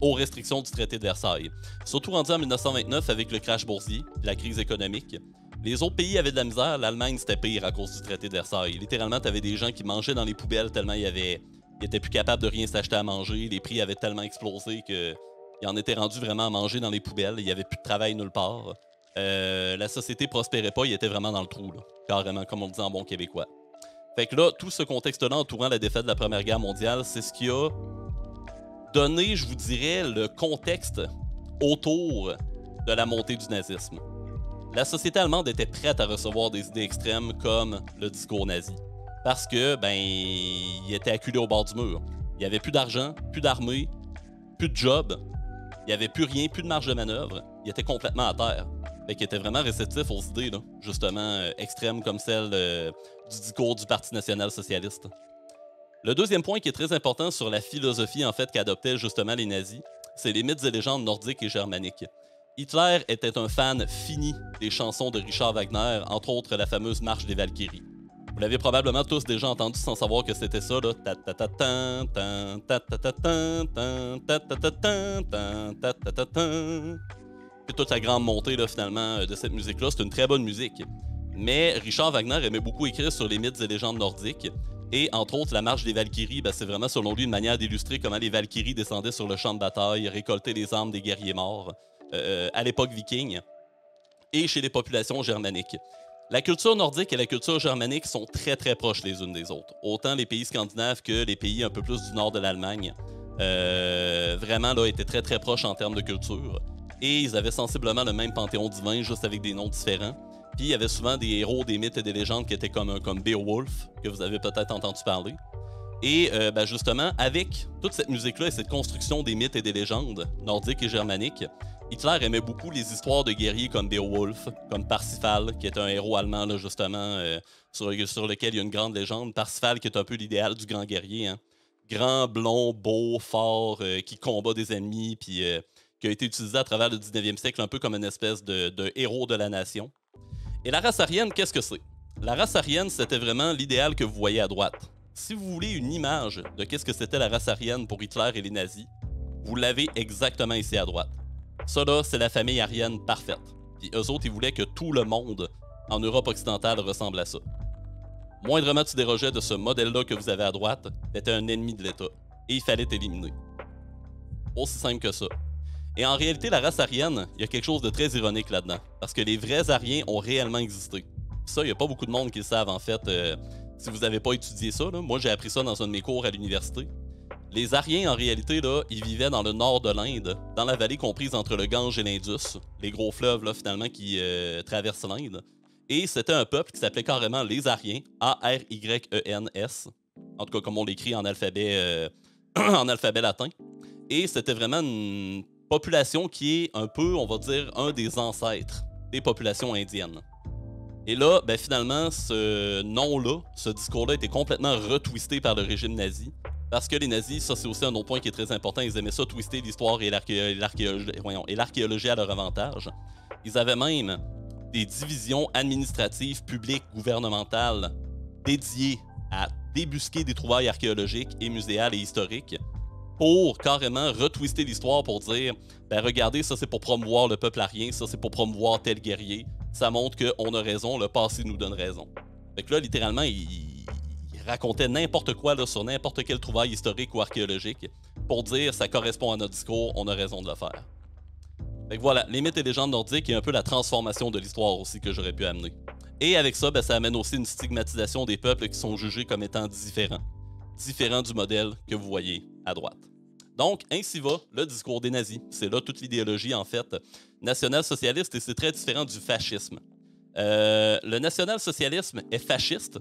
aux restrictions du traité de Versailles. Surtout rendu en 1929 avec le crash boursier, la crise économique. Les autres pays avaient de la misère, l'Allemagne c'était pire à cause du traité de Versailles. Littéralement, t'avais des gens qui mangeaient dans les poubelles tellement ils étaient plus capables de rien s'acheter à manger, les prix avaient tellement explosé qu'ils en étaient rendus vraiment à manger dans les poubelles, il n'y avait plus de travail nulle part. La société prospérait pas, il était vraiment dans le trou, là, carrément, comme on le dit en bon québécois. Fait que là, tout ce contexte-là entourant la défaite de la Première Guerre mondiale, c'est ce qui a donné, je vous dirais, le contexte autour de la montée du nazisme. La société allemande était prête à recevoir des idées extrêmes comme le discours nazi. Parce que, il était acculé au bord du mur. Il n'y avait plus d'argent, plus d'armée, plus de job. Il n'y avait plus rien, plus de marge de manœuvre. Il était complètement à terre. Fait qu'il était vraiment réceptif aux idées, là, justement, extrêmes comme celle du discours du Parti national-socialiste. Le deuxième point qui est très important sur la philosophie en fait qu'adoptaient justement les nazis, c'est les mythes et légendes nordiques et germaniques. Hitler était un fan fini des chansons de Richard Wagner, entre autres la fameuse Marche des Valkyries. Vous l'avez probablement tous déjà entendu sans savoir que c'était ça, là. Puis toute la grande montée, là, finalement, de cette musique-là. C'est une très bonne musique. Mais Richard Wagner aimait beaucoup écrire sur les mythes et légendes nordiques. Et entre autres, la Marche des Valkyries, ben, c'est vraiment selon lui une manière d'illustrer comment les Valkyries descendaient sur le champ de bataille, récoltaient les armes des guerriers morts à l'époque viking et chez les populations germaniques. La culture nordique et la culture germanique sont très très proches les unes des autres. Autant les pays scandinaves que les pays un peu plus du nord de l'Allemagne. Vraiment là, étaient très très proches en termes de culture. Et ils avaient sensiblement le même panthéon divin, juste avec des noms différents. Puis il y avait souvent des héros, des mythes et des légendes qui étaient comme Beowulf, que vous avez peut-être entendu parler. Et ben justement, avec toute cette musique-là et cette construction des mythes et des légendes nordiques et germaniques, Hitler aimait beaucoup les histoires de guerriers comme Beowulf, comme Parsifal, qui est un héros allemand, là, justement, sur lequel il y a une grande légende. Parsifal, qui est un peu l'idéal du grand guerrier. Hein. Grand, blond, beau, fort, qui combat des ennemis, puis qui a été utilisé à travers le 19e siècle un peu comme une espèce de héros de la nation. Et la race aryenne, qu'est-ce que c'est? La race aryenne, c'était vraiment l'idéal que vous voyez à droite. Si vous voulez une image de qu'est-ce que c'était la race aryenne pour Hitler et les nazis, vous l'avez exactement ici à droite. Ça là, c'est la famille aryenne parfaite. Puis eux autres, ils voulaient que tout le monde en Europe occidentale ressemble à ça. Moindrement tu dérogeais de ce modèle-là que vous avez à droite, t'étais un ennemi de l'État. Et il fallait t'éliminer. Aussi simple que ça. Et en réalité, la race aryenne, il y a quelque chose de très ironique là-dedans. Parce que les vrais Aryens ont réellement existé. Ça, il n'y a pas beaucoup de monde qui le savent, en fait. Si vous n'avez pas étudié ça, là, moi j'ai appris ça dans un de mes cours à l'université. Les Aryens, en réalité, là, ils vivaient dans le nord de l'Inde, dans la vallée comprise entre le Gange et l'Indus, les gros fleuves, là, finalement, qui traversent l'Inde. Et c'était un peuple qui s'appelait carrément les Aryens, A-R-Y-E-N-S. En tout cas, comme on l'écrit en alphabet, en alphabet latin. Et c'était vraiment une population qui est un peu, on va dire, un des ancêtres des populations indiennes. Et là, ben finalement, ce nom-là, ce discours-là, a été complètement retwisté par le régime nazi. Parce que les nazis, ça c'est aussi un autre point qui est très important, ils aimaient ça twister l'histoire et l'archéologie à leur avantage. Ils avaient même des divisions administratives, publiques, gouvernementales, dédiées à débusquer des trouvailles archéologiques et muséales et historiques, pour carrément retwister l'histoire pour dire ben regardez, ça c'est pour promouvoir le peuple aryen, ça c'est pour promouvoir tel guerrier. Ça montre qu'on a raison, le passé nous donne raison. Fait que là, littéralement, il racontait n'importe quoi là, sur n'importe quelle trouvaille historique ou archéologique pour dire ça correspond à notre discours, on a raison de le faire. Fait que voilà, les mythes et légendes nordiques et un peu la transformation de l'histoire aussi que j'aurais pu amener. Et avec ça, ben, ça amène aussi une stigmatisation des peuples qui sont jugés comme étant différents. Différents du modèle que vous voyez à droite. Donc, ainsi va le discours des nazis. C'est là toute l'idéologie, en fait, national-socialiste, et c'est très différent du fascisme. Le national-socialisme est fasciste,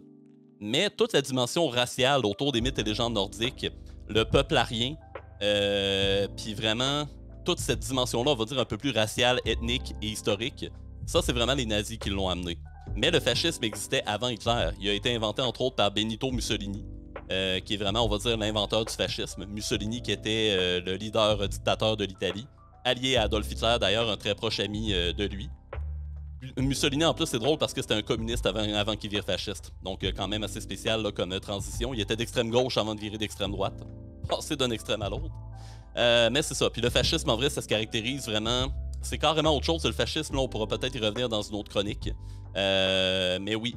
mais toute la dimension raciale autour des mythes et légendes nordiques, le peuple aryen, puis vraiment toute cette dimension-là, on va dire un peu plus raciale, ethnique et historique, ça, c'est vraiment les nazis qui l'ont amené. Mais le fascisme existait avant Hitler. Il a été inventé, entre autres, par Benito Mussolini, qui est vraiment, on va dire, l'inventeur du fascisme. Mussolini, qui était le leader dictateur de l'Italie, allié à Adolf Hitler, d'ailleurs, un très proche ami de lui. Mussolini, en plus, c'est drôle parce que c'était un communiste avant qu'il vire fasciste. Donc, quand même assez spécial là, comme transition. Il était d'extrême gauche avant de virer d'extrême droite. Passer d'un extrême à l'autre. Mais c'est ça. Puis le fascisme, en vrai, ça se caractérise vraiment... C'est carrément autre chose. Le fascisme, là, on pourra peut-être y revenir dans une autre chronique. Mais oui.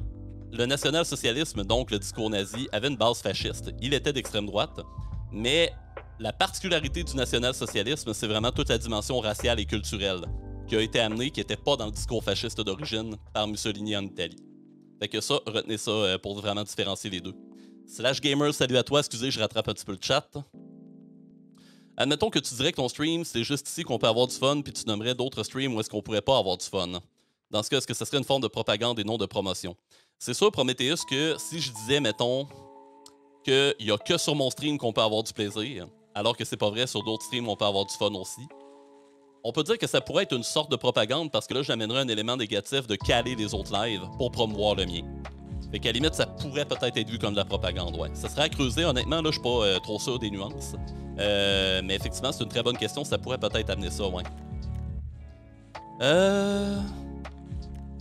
Le national-socialisme, donc le discours nazi, avait une base fasciste. Il était d'extrême droite. Mais la particularité du national-socialisme, c'est vraiment toute la dimension raciale et culturelle qui a été amenée, qui n'était pas dans le discours fasciste d'origine par Mussolini en Italie. Fait que ça, retenez ça pour vraiment différencier les deux. Slash Gamer, salut à toi. Excusez, je rattrape un petit peu le chat. Admettons que tu dirais que ton stream, c'est juste ici qu'on peut avoir du fun, puis tu nommerais d'autres streams où est-ce qu'on pourrait pas avoir du fun. Dans ce cas, est-ce que ça serait une forme de propagande et non de promotion? C'est sûr, Prometheus, que si je disais, mettons, qu'il n'y a que sur mon stream qu'on peut avoir du plaisir, alors que c'est pas vrai, sur d'autres streams, on peut avoir du fun aussi, on peut dire que ça pourrait être une sorte de propagande parce que là, j'amènerais un élément négatif de caler les autres lives pour promouvoir le mien. Fait qu'à la limite, ça pourrait peut-être être vu comme de la propagande, ouais. Ça serait à creuser, honnêtement, là, je suis pas trop sûr des nuances. Mais effectivement, c'est une très bonne question, ça pourrait peut-être amener ça, ouais.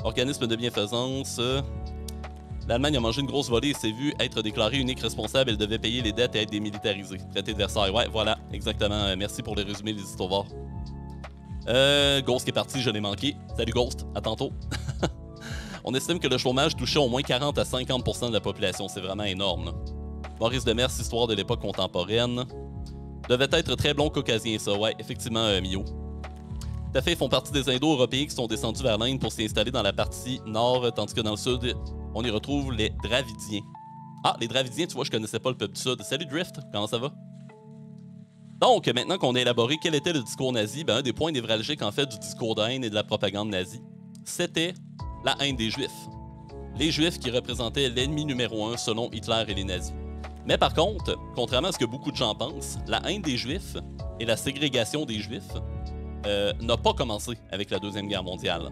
Organisme de bienfaisance. L'Allemagne a mangé une grosse volée et s'est vue être déclarée unique responsable. Elle devait payer les dettes et être démilitarisée. Traité de Versailles. Ouais, voilà, exactement. Merci pour le résumé, les histoires. Ghost qui est parti, je l'ai manqué. Salut Ghost, à tantôt. On estime que le chômage touchait au moins 40 à 50% de la population. C'est vraiment énorme, là. Maurice Demers, histoire de l'époque contemporaine. Devait être très blond caucasien, ça. Ouais, effectivement, Mio. Tout à fait, ils font partie des Indo-Européens qui sont descendus vers l'Inde pour s'y installer dans la partie nord, tandis que dans le sud, on y retrouve les Dravidiens. Ah, les Dravidiens, tu vois, je connaissais pas le peuple du sud. Salut Drift, comment ça va? Donc, maintenant qu'on a élaboré quel était le discours nazi, ben, un des points névralgiques en fait du discours de haine et de la propagande nazie, c'était la haine des Juifs. Les Juifs qui représentaient l'ennemi numéro 1 selon Hitler et les nazis. Mais par contre, contrairement à ce que beaucoup de gens pensent, la haine des Juifs et la ségrégation des Juifs n'a pas commencé avec la Deuxième Guerre mondiale.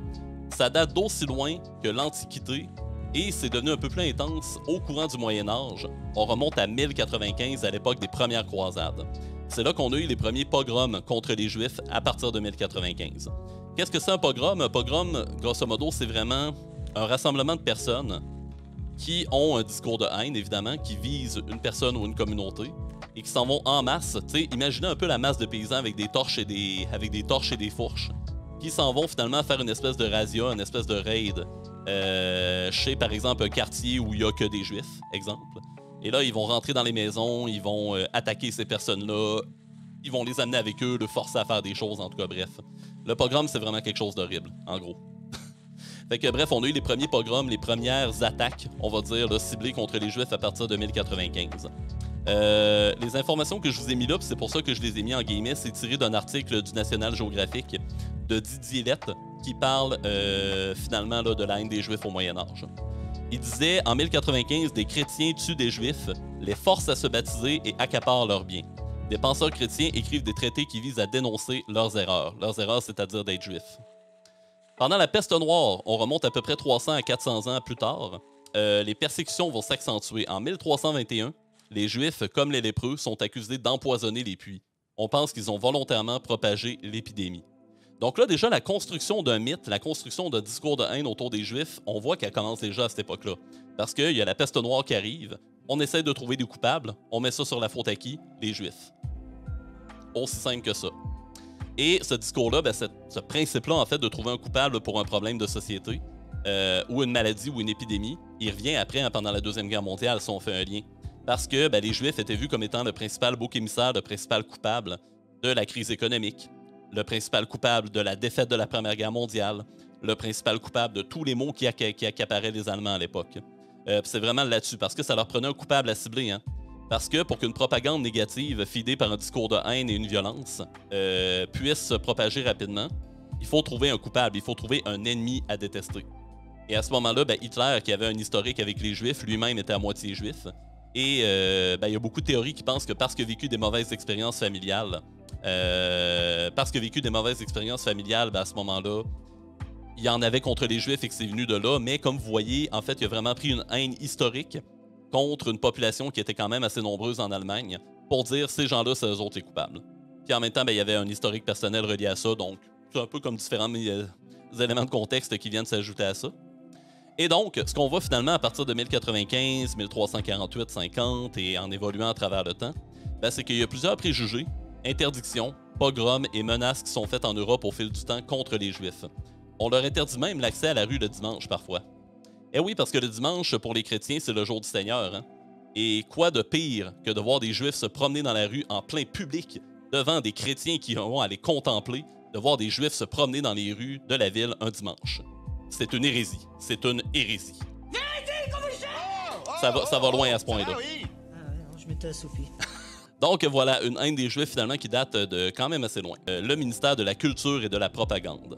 Ça date d'aussi loin que l'Antiquité et c'est devenu un peu plus intense au courant du Moyen Âge. On remonte à 1095, à l'époque des premières croisades. C'est là qu'on a eu les premiers pogroms contre les Juifs à partir de 1095. Qu'est-ce que c'est un pogrom? Un pogrom, grosso modo, c'est vraiment un rassemblement de personnes qui ont un discours de haine, évidemment, qui visent une personne ou une communauté et qui s'en vont en masse. T'sais, imaginez un peu la masse de paysans avec des torches et des fourches qui s'en vont finalement faire une espèce de razzia, une espèce de raid chez, par exemple, un quartier où il n'y a que des Juifs, exemple. Et là, ils vont rentrer dans les maisons, ils vont attaquer ces personnes-là, ils vont les amener avec eux, les forcer à faire des choses, en tout cas, bref. Le pogrom, c'est vraiment quelque chose d'horrible, en gros. Fait que bref, on a eu les premiers pogroms, les premières attaques, on va dire, là, ciblées contre les Juifs à partir de 1095. Les informations que je vous ai mis là, c'est pour ça que je les ai mis en guillemets, c'est tiré d'un article du National Geographic de Didier Lett qui parle finalement là, de la haine des Juifs au Moyen-Âge. Il disait, en 1095, des chrétiens tuent des Juifs, les forcent à se baptiser et accaparent leurs biens. Des penseurs chrétiens écrivent des traités qui visent à dénoncer leurs erreurs. Leurs erreurs, c'est-à-dire d'être juifs. Pendant la peste noire, on remonte à peu près 300 à 400 ans plus tard, les persécutions vont s'accentuer. En 1321, les Juifs, comme les lépreux, sont accusés d'empoisonner les puits. On pense qu'ils ont volontairement propagé l'épidémie. Donc là, déjà, la construction d'un mythe, la construction d'un discours de haine autour des Juifs, on voit qu'elle commence déjà à cette époque-là. Parce qu'il y a la peste noire qui arrive, on essaie de trouver des coupables, on met ça sur la faute à qui? Les Juifs. Aussi simple que ça. Et ce discours-là, ben, ce principe-là, en fait, de trouver un coupable pour un problème de société, ou une maladie ou une épidémie, il revient après, hein, pendant la Deuxième Guerre mondiale, si on fait un lien. Parce que ben, les Juifs étaient vus comme étant le principal bouc émissaire, le principal coupable de la crise économique, le principal coupable de la défaite de la Première Guerre mondiale, le principal coupable de tous les maux qui accaparaient les Allemands à l'époque. C'est vraiment là-dessus, parce que ça leur prenait un coupable à cibler. Hein? Parce que pour qu'une propagande négative, fidée par un discours de haine et une violence, puisse se propager rapidement, il faut trouver un coupable, il faut trouver un ennemi à détester. Et à ce moment-là, ben, Hitler, qui avait un historique avec les Juifs, lui-même était à moitié juif. Et ben, il y a beaucoup de théories qui pensent que parce qu'il a vécu des mauvaises expériences familiales, ben, à ce moment-là, il y en avait contre les Juifs et que c'est venu de là. Mais comme vous voyez, en fait, il a vraiment pris une haine historique contre une population qui était quand même assez nombreuse en Allemagne pour dire ces gens-là, c'est eux autres les coupables. Puis en même temps, ben, il y avait un historique personnel relié à ça, donc c'est un peu comme différents éléments de contexte qui viennent s'ajouter à ça. Et donc, ce qu'on voit finalement à partir de 1095, 1348, 50 et en évoluant à travers le temps, ben, c'est qu'il y a plusieurs préjugés, interdictions, pogroms et menaces qui sont faites en Europe au fil du temps contre les Juifs. On leur interdit même l'accès à la rue le dimanche parfois. Eh oui, parce que le dimanche, pour les chrétiens, c'est le jour du Seigneur. Hein? Et quoi de pire que de voir des Juifs se promener dans la rue en plein public devant des chrétiens qui vont aller contempler, de voir des Juifs se promener dans les rues de la ville un dimanche. C'est une hérésie. C'est une hérésie. Ça va loin à ce point-là. Je m'étais assoupi. Donc voilà, une haine des Juifs finalement qui date de quand même assez loin. Le ministère de la Culture et de la Propagande.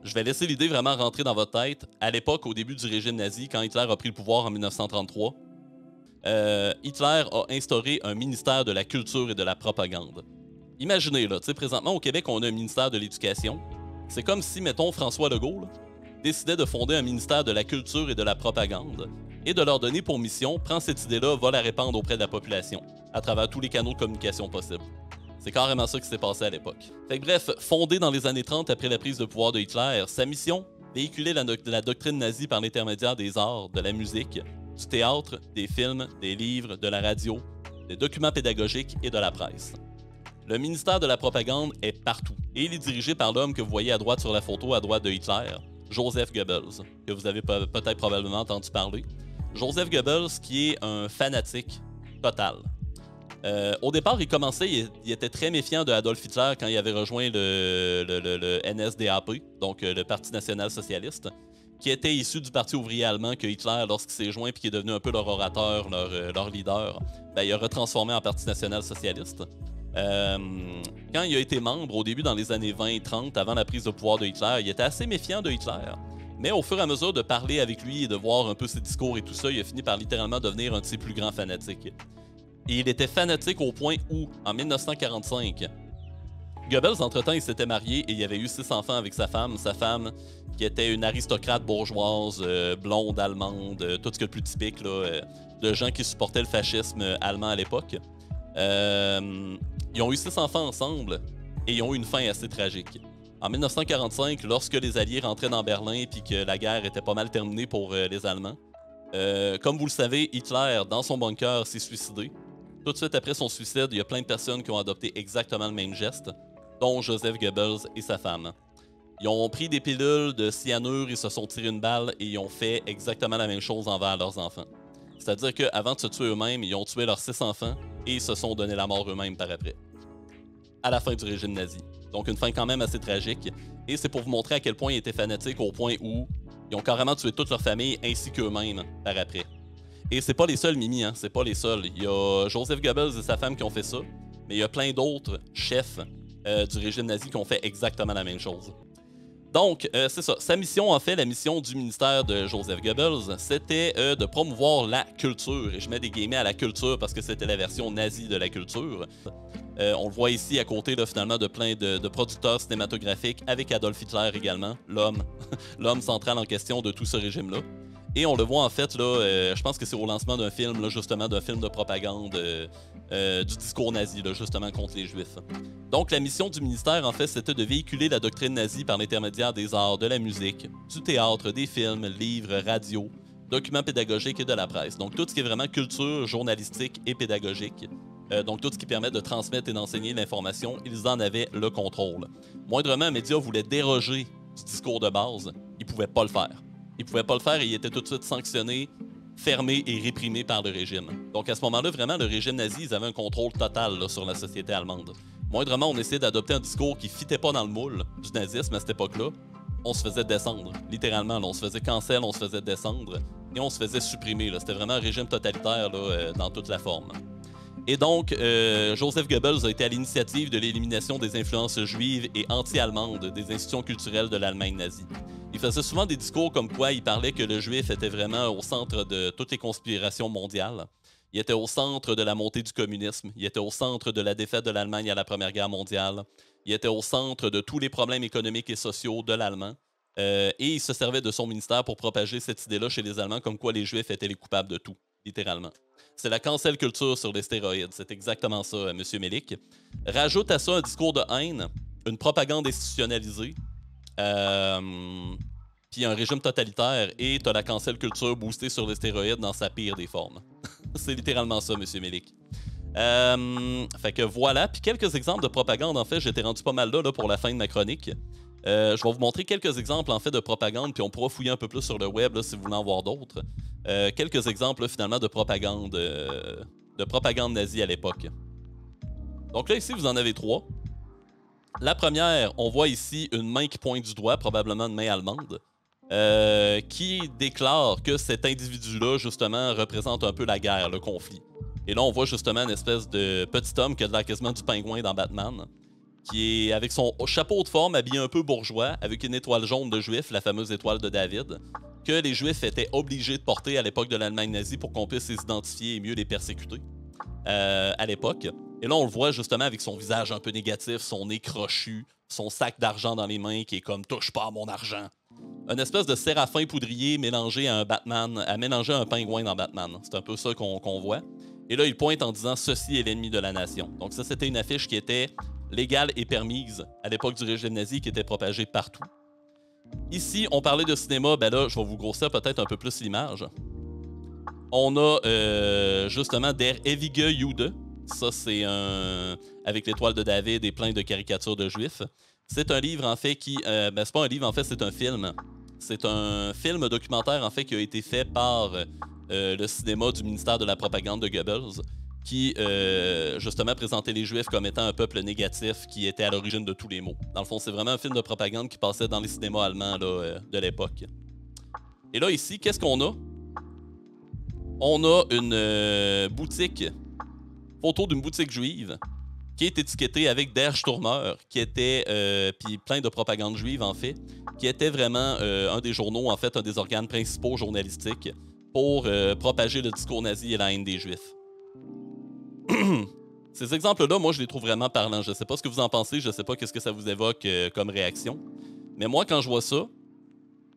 Je vais laisser l'idée vraiment rentrer dans votre tête. À l'époque, au début du régime nazi, quand Hitler a pris le pouvoir en 1933, Hitler a instauré un ministère de la Culture et de la Propagande. Imaginez, là, présentement au Québec, on a un ministère de l'Éducation. C'est comme si, mettons, François Legault, là, décidait de fonder un ministère de la culture et de la propagande et de leur donner pour mission, prends cette idée-là, va la répandre auprès de la population, à travers tous les canaux de communication possibles. C'est carrément ça qui s'est passé à l'époque. Fait que bref, fondé dans les années 30 après la prise de pouvoir de Hitler, sa mission, véhiculer la doctrine nazie par l'intermédiaire des arts, de la musique, du théâtre, des films, des livres, de la radio, des documents pédagogiques et de la presse. Le ministère de la propagande est partout et il est dirigé par l'homme que vous voyez à droite sur la photo, à droite de Hitler, Joseph Goebbels, que vous avez peut-être probablement entendu parler. Joseph Goebbels qui est un fanatique total. Au départ, il était très méfiant de Adolf Hitler quand il avait rejoint le NSDAP, donc le Parti national-socialiste, qui était issu du Parti ouvrier allemand que Hitler, lorsqu'il s'est joint et qui est devenu un peu leur orateur, leur leader, ben, il a retransformé en Parti national-socialiste. Quand il a été membre, au début dans les années 20 et 30, avant la prise de pouvoir de Hitler, il était assez méfiant de Hitler. Mais au fur et à mesure de parler avec lui et de voir un peu ses discours et tout ça, il a fini par littéralement devenir un de ses plus grands fanatiques. Et il était fanatique au point où, en 1945, Goebbels, entre-temps, il s'était marié et il avait eu 6 enfants avec sa femme. Sa femme, qui était une aristocrate bourgeoise, blonde, allemande, tout ce que le plus typique là, de gens qui supportaient le fascisme allemand à l'époque. Ils ont eu 6 enfants ensemble et ils ont eu une fin assez tragique. En 1945, lorsque les Alliés rentraient dans Berlin et que la guerre était pas mal terminée pour les Allemands, comme vous le savez, Hitler, dans son bunker, s'est suicidé. Tout de suite après son suicide, il y a plein de personnes qui ont adopté exactement le même geste, dont Joseph Goebbels et sa femme. Ils ont pris des pilules de cyanure, ils se sont tirés une balle et ils ont fait exactement la même chose envers leurs enfants. C'est-à-dire qu'avant de se tuer eux-mêmes, ils ont tué leurs 6 enfants et ils se sont donné la mort eux-mêmes par après, à la fin du régime nazi. Donc une fin quand même assez tragique. Et c'est pour vous montrer à quel point ils étaient fanatiques au point où ils ont carrément tué toute leur famille ainsi qu'eux-mêmes par après. Et c'est pas les seuls, Mimi, hein? C'est pas les seuls. Il y a Joseph Goebbels et sa femme qui ont fait ça, mais il y a plein d'autres chefs du régime nazi qui ont fait exactement la même chose. Donc, c'est ça. Sa mission, en fait, la mission du ministère de Joseph Goebbels, c'était de promouvoir la culture. Et je mets des guillemets à la culture parce que c'était la version nazie de la culture. On le voit ici à côté, là, finalement, de plein de producteurs cinématographiques, avec Adolf Hitler également, l'homme central en question de tout ce régime-là. Et on le voit en fait, là, je pense que c'est au lancement d'un film, là, justement, d'un film de propagande du discours nazi, là, justement, contre les Juifs. Donc, la mission du ministère, en fait, c'était de véhiculer la doctrine nazie par l'intermédiaire des arts, de la musique, du théâtre, des films, livres, radio, documents pédagogiques et de la presse. Donc, tout ce qui est vraiment culture, journalistique et pédagogique. Donc, tout ce qui permet de transmettre et d'enseigner l'information, ils en avaient le contrôle. Moindrement, un média voulait déroger du discours de base, ils ne pouvaient pas le faire. Ils ne pouvaient pas le faire et ils étaient tout de suite sanctionnés, fermés et réprimés par le régime. Donc à ce moment-là, vraiment, le régime nazi, ils avaient un contrôle total là, sur la société allemande. Moindrement, on essayait d'adopter un discours qui ne fitait pas dans le moule du nazisme à cette époque-là. On se faisait descendre, littéralement. Là, on se faisait cancel, on se faisait descendre et on se faisait supprimer. C'était vraiment un régime totalitaire là, dans toute la forme. Et donc, Joseph Goebbels a été à l'initiative de l'élimination des influences juives et anti-allemandes des institutions culturelles de l'Allemagne nazie. Il faisait souvent des discours comme quoi il parlait que le juif était vraiment au centre de toutes les conspirations mondiales. Il était au centre de la montée du communisme. Il était au centre de la défaite de l'Allemagne à la Première Guerre mondiale. Il était au centre de tous les problèmes économiques et sociaux de l'Allemand. Et il se servait de son ministère pour propager cette idée-là chez les Allemands, comme quoi les Juifs étaient les coupables de tout, littéralement. C'est la cancel culture sur les stéroïdes. C'est exactement ça, M. Melik. Rajoute à ça un discours de haine, une propagande institutionnalisée, puis un régime totalitaire, et t'as la cancel culture boostée sur les stéroïdes dans sa pire des formes. C'est littéralement ça, M. Melik. Fait que voilà. Puis quelques exemples de propagande, en fait, j'étais rendu pas mal là pour la fin de ma chronique. Je vais vous montrer quelques exemples en fait de propagande, puis on pourra fouiller un peu plus sur le web là, si vous voulez en voir d'autres. Quelques exemples là, finalement de propagande nazie à l'époque. Donc là ici vous en avez 3. La première, on voit ici une main qui pointe du doigt, probablement une main allemande, qui déclare que cet individu-là justement représente un peu la guerre, le conflit. Et là on voit justement une espèce de petit homme qui a de l'air quasiment du pingouin dans Batman, qui est avec son chapeau de forme, habillé un peu bourgeois, avec une étoile jaune de juif, la fameuse étoile de David, que les Juifs étaient obligés de porter à l'époque de l'Allemagne nazie pour qu'on puisse les identifier et mieux les persécuter à l'époque. Et là, on le voit justement avec son visage un peu négatif, son nez crochu, son sac d'argent dans les mains qui est comme « touche pas à mon argent ». une espèce de séraphin poudrier mélangé à un Batman, à mélanger un pingouin dans Batman. C'est un peu ça qu'on voit. Et là, il pointe en disant « Ceci est l'ennemi de la nation ». Donc ça, c'était une affiche qui était légale et permise à l'époque du régime nazi, qui était propagée partout. Ici, on parlait de cinéma, ben là, je vais vous grossir peut-être un peu plus l'image. On a justement Der ewige Jude. Ça, c'est un... avec l'étoile de David et plein de caricatures de juifs. C'est un livre, en fait, qui... c'est pas un livre, en fait, c'est un film. C'est un film documentaire, en fait, qui a été fait par le cinéma du ministère de la propagande de Goebbels, qui, justement, présentait les Juifs comme étant un peuple négatif qui était à l'origine de tous les maux. Dans le fond, c'est vraiment un film de propagande qui passait dans les cinémas allemands là, de l'époque. Et là, ici, qu'est-ce qu'on a? On a une boutique, photo d'une boutique juive, qui est étiquetée avec Der Stürmer, qui était, puis plein de propagande juive, en fait, qui était vraiment un des journaux, en fait, un des organes principaux journalistiques pour propager le discours nazi et la haine des Juifs. Ces exemples-là, moi, je les trouve vraiment parlants. Je ne sais pas ce que vous en pensez, je ne sais pas qu'est-ce que ça vous évoque comme réaction. Mais moi, quand je vois ça,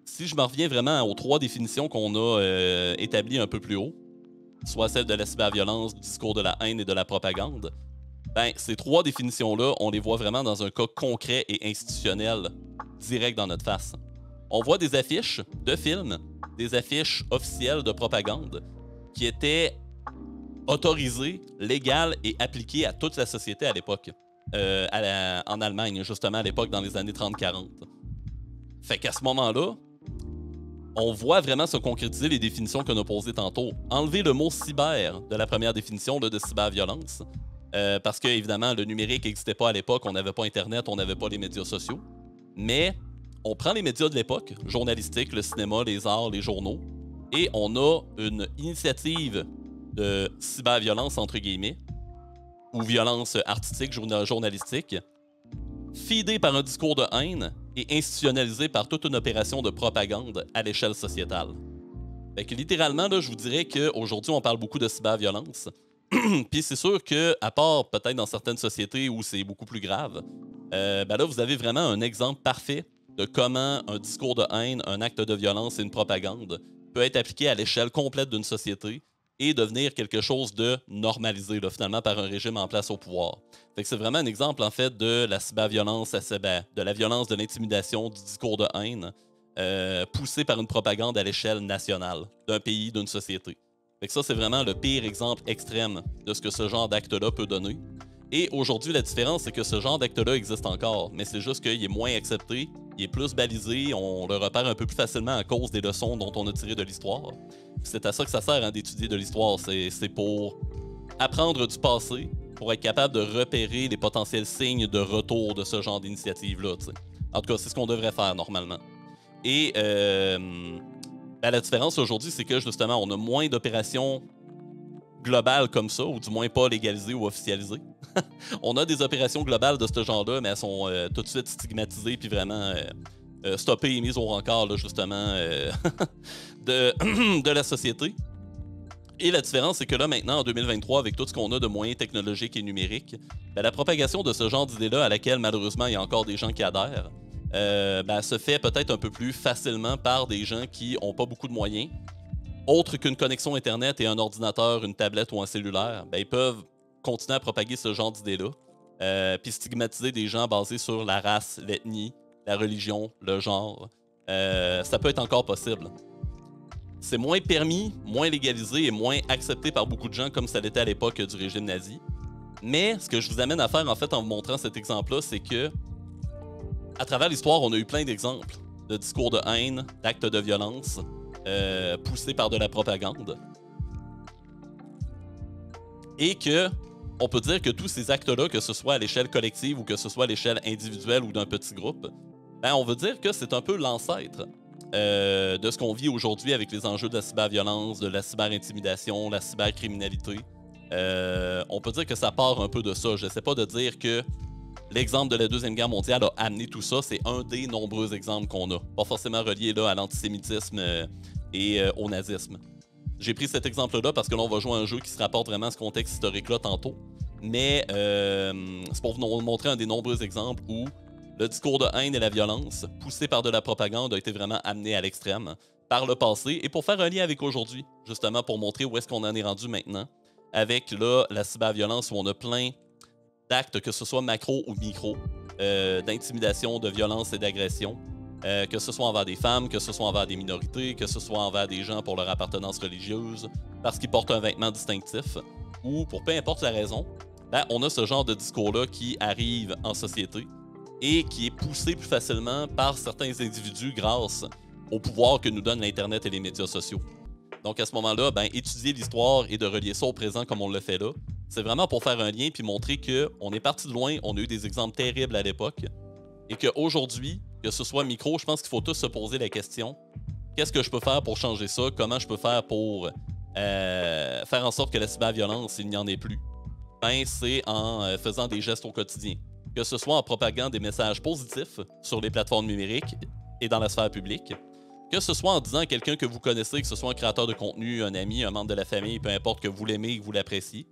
si je me reviens vraiment aux 3 définitions qu'on a établies un peu plus haut, soit celle de la cyberviolence, du discours de la haine et de la propagande, ben, ces 3 définitions-là, on les voit vraiment dans un cas concret et institutionnel, direct dans notre face. On voit des affiches de films, des affiches officielles de propagande qui étaient autorisées, légales et appliquées à toute la société à l'époque, en Allemagne, justement à l'époque dans les années 30-40. Fait qu'à ce moment-là, on voit vraiment se concrétiser les définitions qu'on a posées tantôt. Enlever le mot cyber de la première définition là, de cyberviolence, parce que, évidemment, le numérique n'existait pas à l'époque, on n'avait pas Internet, on n'avait pas les médias sociaux. Mais on prend les médias de l'époque, journalistiques, le cinéma, les arts, les journaux, et on a une initiative de cyberviolence, entre guillemets, ou violence artistique, journalistique, feedée par un discours de haine et institutionnalisée par toute une opération de propagande à l'échelle sociétale. Fait que littéralement, là, je vous dirais qu'aujourd'hui, on parle beaucoup de cyberviolence. Puis c'est sûr qu'à part peut-être dans certaines sociétés où c'est beaucoup plus grave, ben là, vous avez vraiment un exemple parfait de comment un discours de haine, un acte de violence et une propagande peut être appliqué à l'échelle complète d'une société et devenir quelque chose de normalisé, là, finalement, par un régime en place au pouvoir. Fait que c'est vraiment un exemple, en fait, de la cyberviolence, de la violence, de l'intimidation, du discours de haine, poussé par une propagande à l'échelle nationale d'un pays, d'une société. Fait que ça, c'est vraiment le pire exemple extrême de ce que ce genre d'acte-là peut donner. Et aujourd'hui, la différence, c'est que ce genre d'acte-là existe encore, mais c'est juste qu'il est moins accepté, il est plus balisé, on le repère un peu plus facilement à cause des leçons dont on a tiré de l'histoire. C'est à ça que ça sert, hein, d'étudier de l'histoire. C'est pour apprendre du passé, pour être capable de repérer les potentiels signes de retour de ce genre d'initiative-là. T'sais. En tout cas, c'est ce qu'on devrait faire normalement. Et ben, la différence aujourd'hui, c'est que justement, on a moins d'opérations globales comme ça, ou du moins pas légalisées ou officialisées. On a des opérations globales de ce genre-là, mais elles sont tout de suite stigmatisées puis vraiment stoppées et mises au rencard, là, justement, de la société. Et la différence, c'est que là, maintenant, en 2023, avec tout ce qu'on a de moyens technologiques et numériques, ben, la propagation de ce genre d'idée-là, à laquelle, malheureusement, il y a encore des gens qui adhèrent, ben, se fait peut-être un peu plus facilement par des gens qui n'ont pas beaucoup de moyens. Autre qu'une connexion Internet et un ordinateur, une tablette ou un cellulaire, ben, ils peuvent continuer à propager ce genre d'idées-là, puis stigmatiser des gens basés sur la race, l'ethnie, la religion, le genre. Ça peut être encore possible. C'est moins permis, moins légalisé et moins accepté par beaucoup de gens comme ça l'était à l'époque du régime nazi. Mais ce que je vous amène à faire en fait en vous montrant cet exemple-là, c'est que à travers l'histoire, on a eu plein d'exemples de discours de haine, d'actes de violence poussés par de la propagande. Et que on peut dire que tous ces actes-là, que ce soit à l'échelle collective ou que ce soit à l'échelle individuelle ou d'un petit groupe, ben on veut dire que c'est un peu l'ancêtre de ce qu'on vit aujourd'hui avec les enjeux de la cyberviolence, de la cyberintimidation, la cybercriminalité. On peut dire que ça part un peu de ça. Je ne sais pas de dire que l'exemple de la Deuxième Guerre mondiale a amené tout ça. C'est un des nombreux exemples qu'on a. Pas forcément relié là, à l'antisémitisme et au nazisme. J'ai pris cet exemple-là parce que là, on va jouer à un jeu qui se rapporte vraiment à ce contexte historique-là tantôt. Mais c'est pour vous montrer un des nombreux exemples où Le discours de haine et la violence, poussé par de la propagande, a été vraiment amené à l'extrême par le passé et pour faire un lien avec aujourd'hui, justement pour montrer où est-ce qu'on en est rendu maintenant, avec là, la cyberviolence où on a plein d'actes, que ce soit macro ou micro, d'intimidation, de violence et d'agression, que ce soit envers des femmes, que ce soit envers des minorités, que ce soit envers des gens pour leur appartenance religieuse, parce qu'ils portent un vêtement distinctif, ou pour peu importe la raison, ben, on a ce genre de discours-là qui arrive en société et qui est poussé plus facilement par certains individus grâce au pouvoir que nous donnent l'Internet et les médias sociaux. Donc à ce moment-là, ben, étudier l'histoire et de relier ça au présent comme on le fait là, c'est vraiment pour faire un lien puis montrer qu'on est parti de loin, on a eu des exemples terribles à l'époque, et qu'aujourd'hui, que ce soit micro, je pense qu'il faut tous se poser la question, qu'est-ce que je peux faire pour changer ça? Comment je peux faire pour faire en sorte que la cyberviolence, il n'y en ait plus? Ben, c'est en faisant des gestes au quotidien. Que ce soit en propagant des messages positifs sur les plateformes numériques et dans la sphère publique, que ce soit en disant à quelqu'un que vous connaissez, que ce soit un créateur de contenu, un ami, un membre de la famille, peu importe que vous l'aimez, que vous l'appréciez,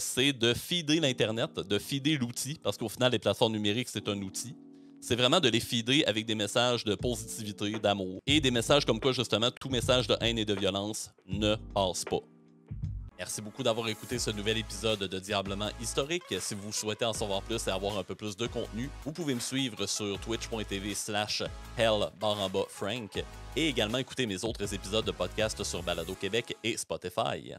c'est de feeder l'Internet, de feeder l'outil, parce qu'au final, les plateformes numériques, c'est un outil. C'est vraiment de les feeder avec des messages de positivité, d'amour, et des messages comme quoi, justement, tout message de haine et de violence ne passe pas. Merci beaucoup d'avoir écouté ce nouvel épisode de Diablement Historique. Si vous souhaitez en savoir plus et avoir un peu plus de contenu, vous pouvez me suivre sur twitch.tv/hell_frank et également écouter mes autres épisodes de podcast sur Balado Québec et Spotify.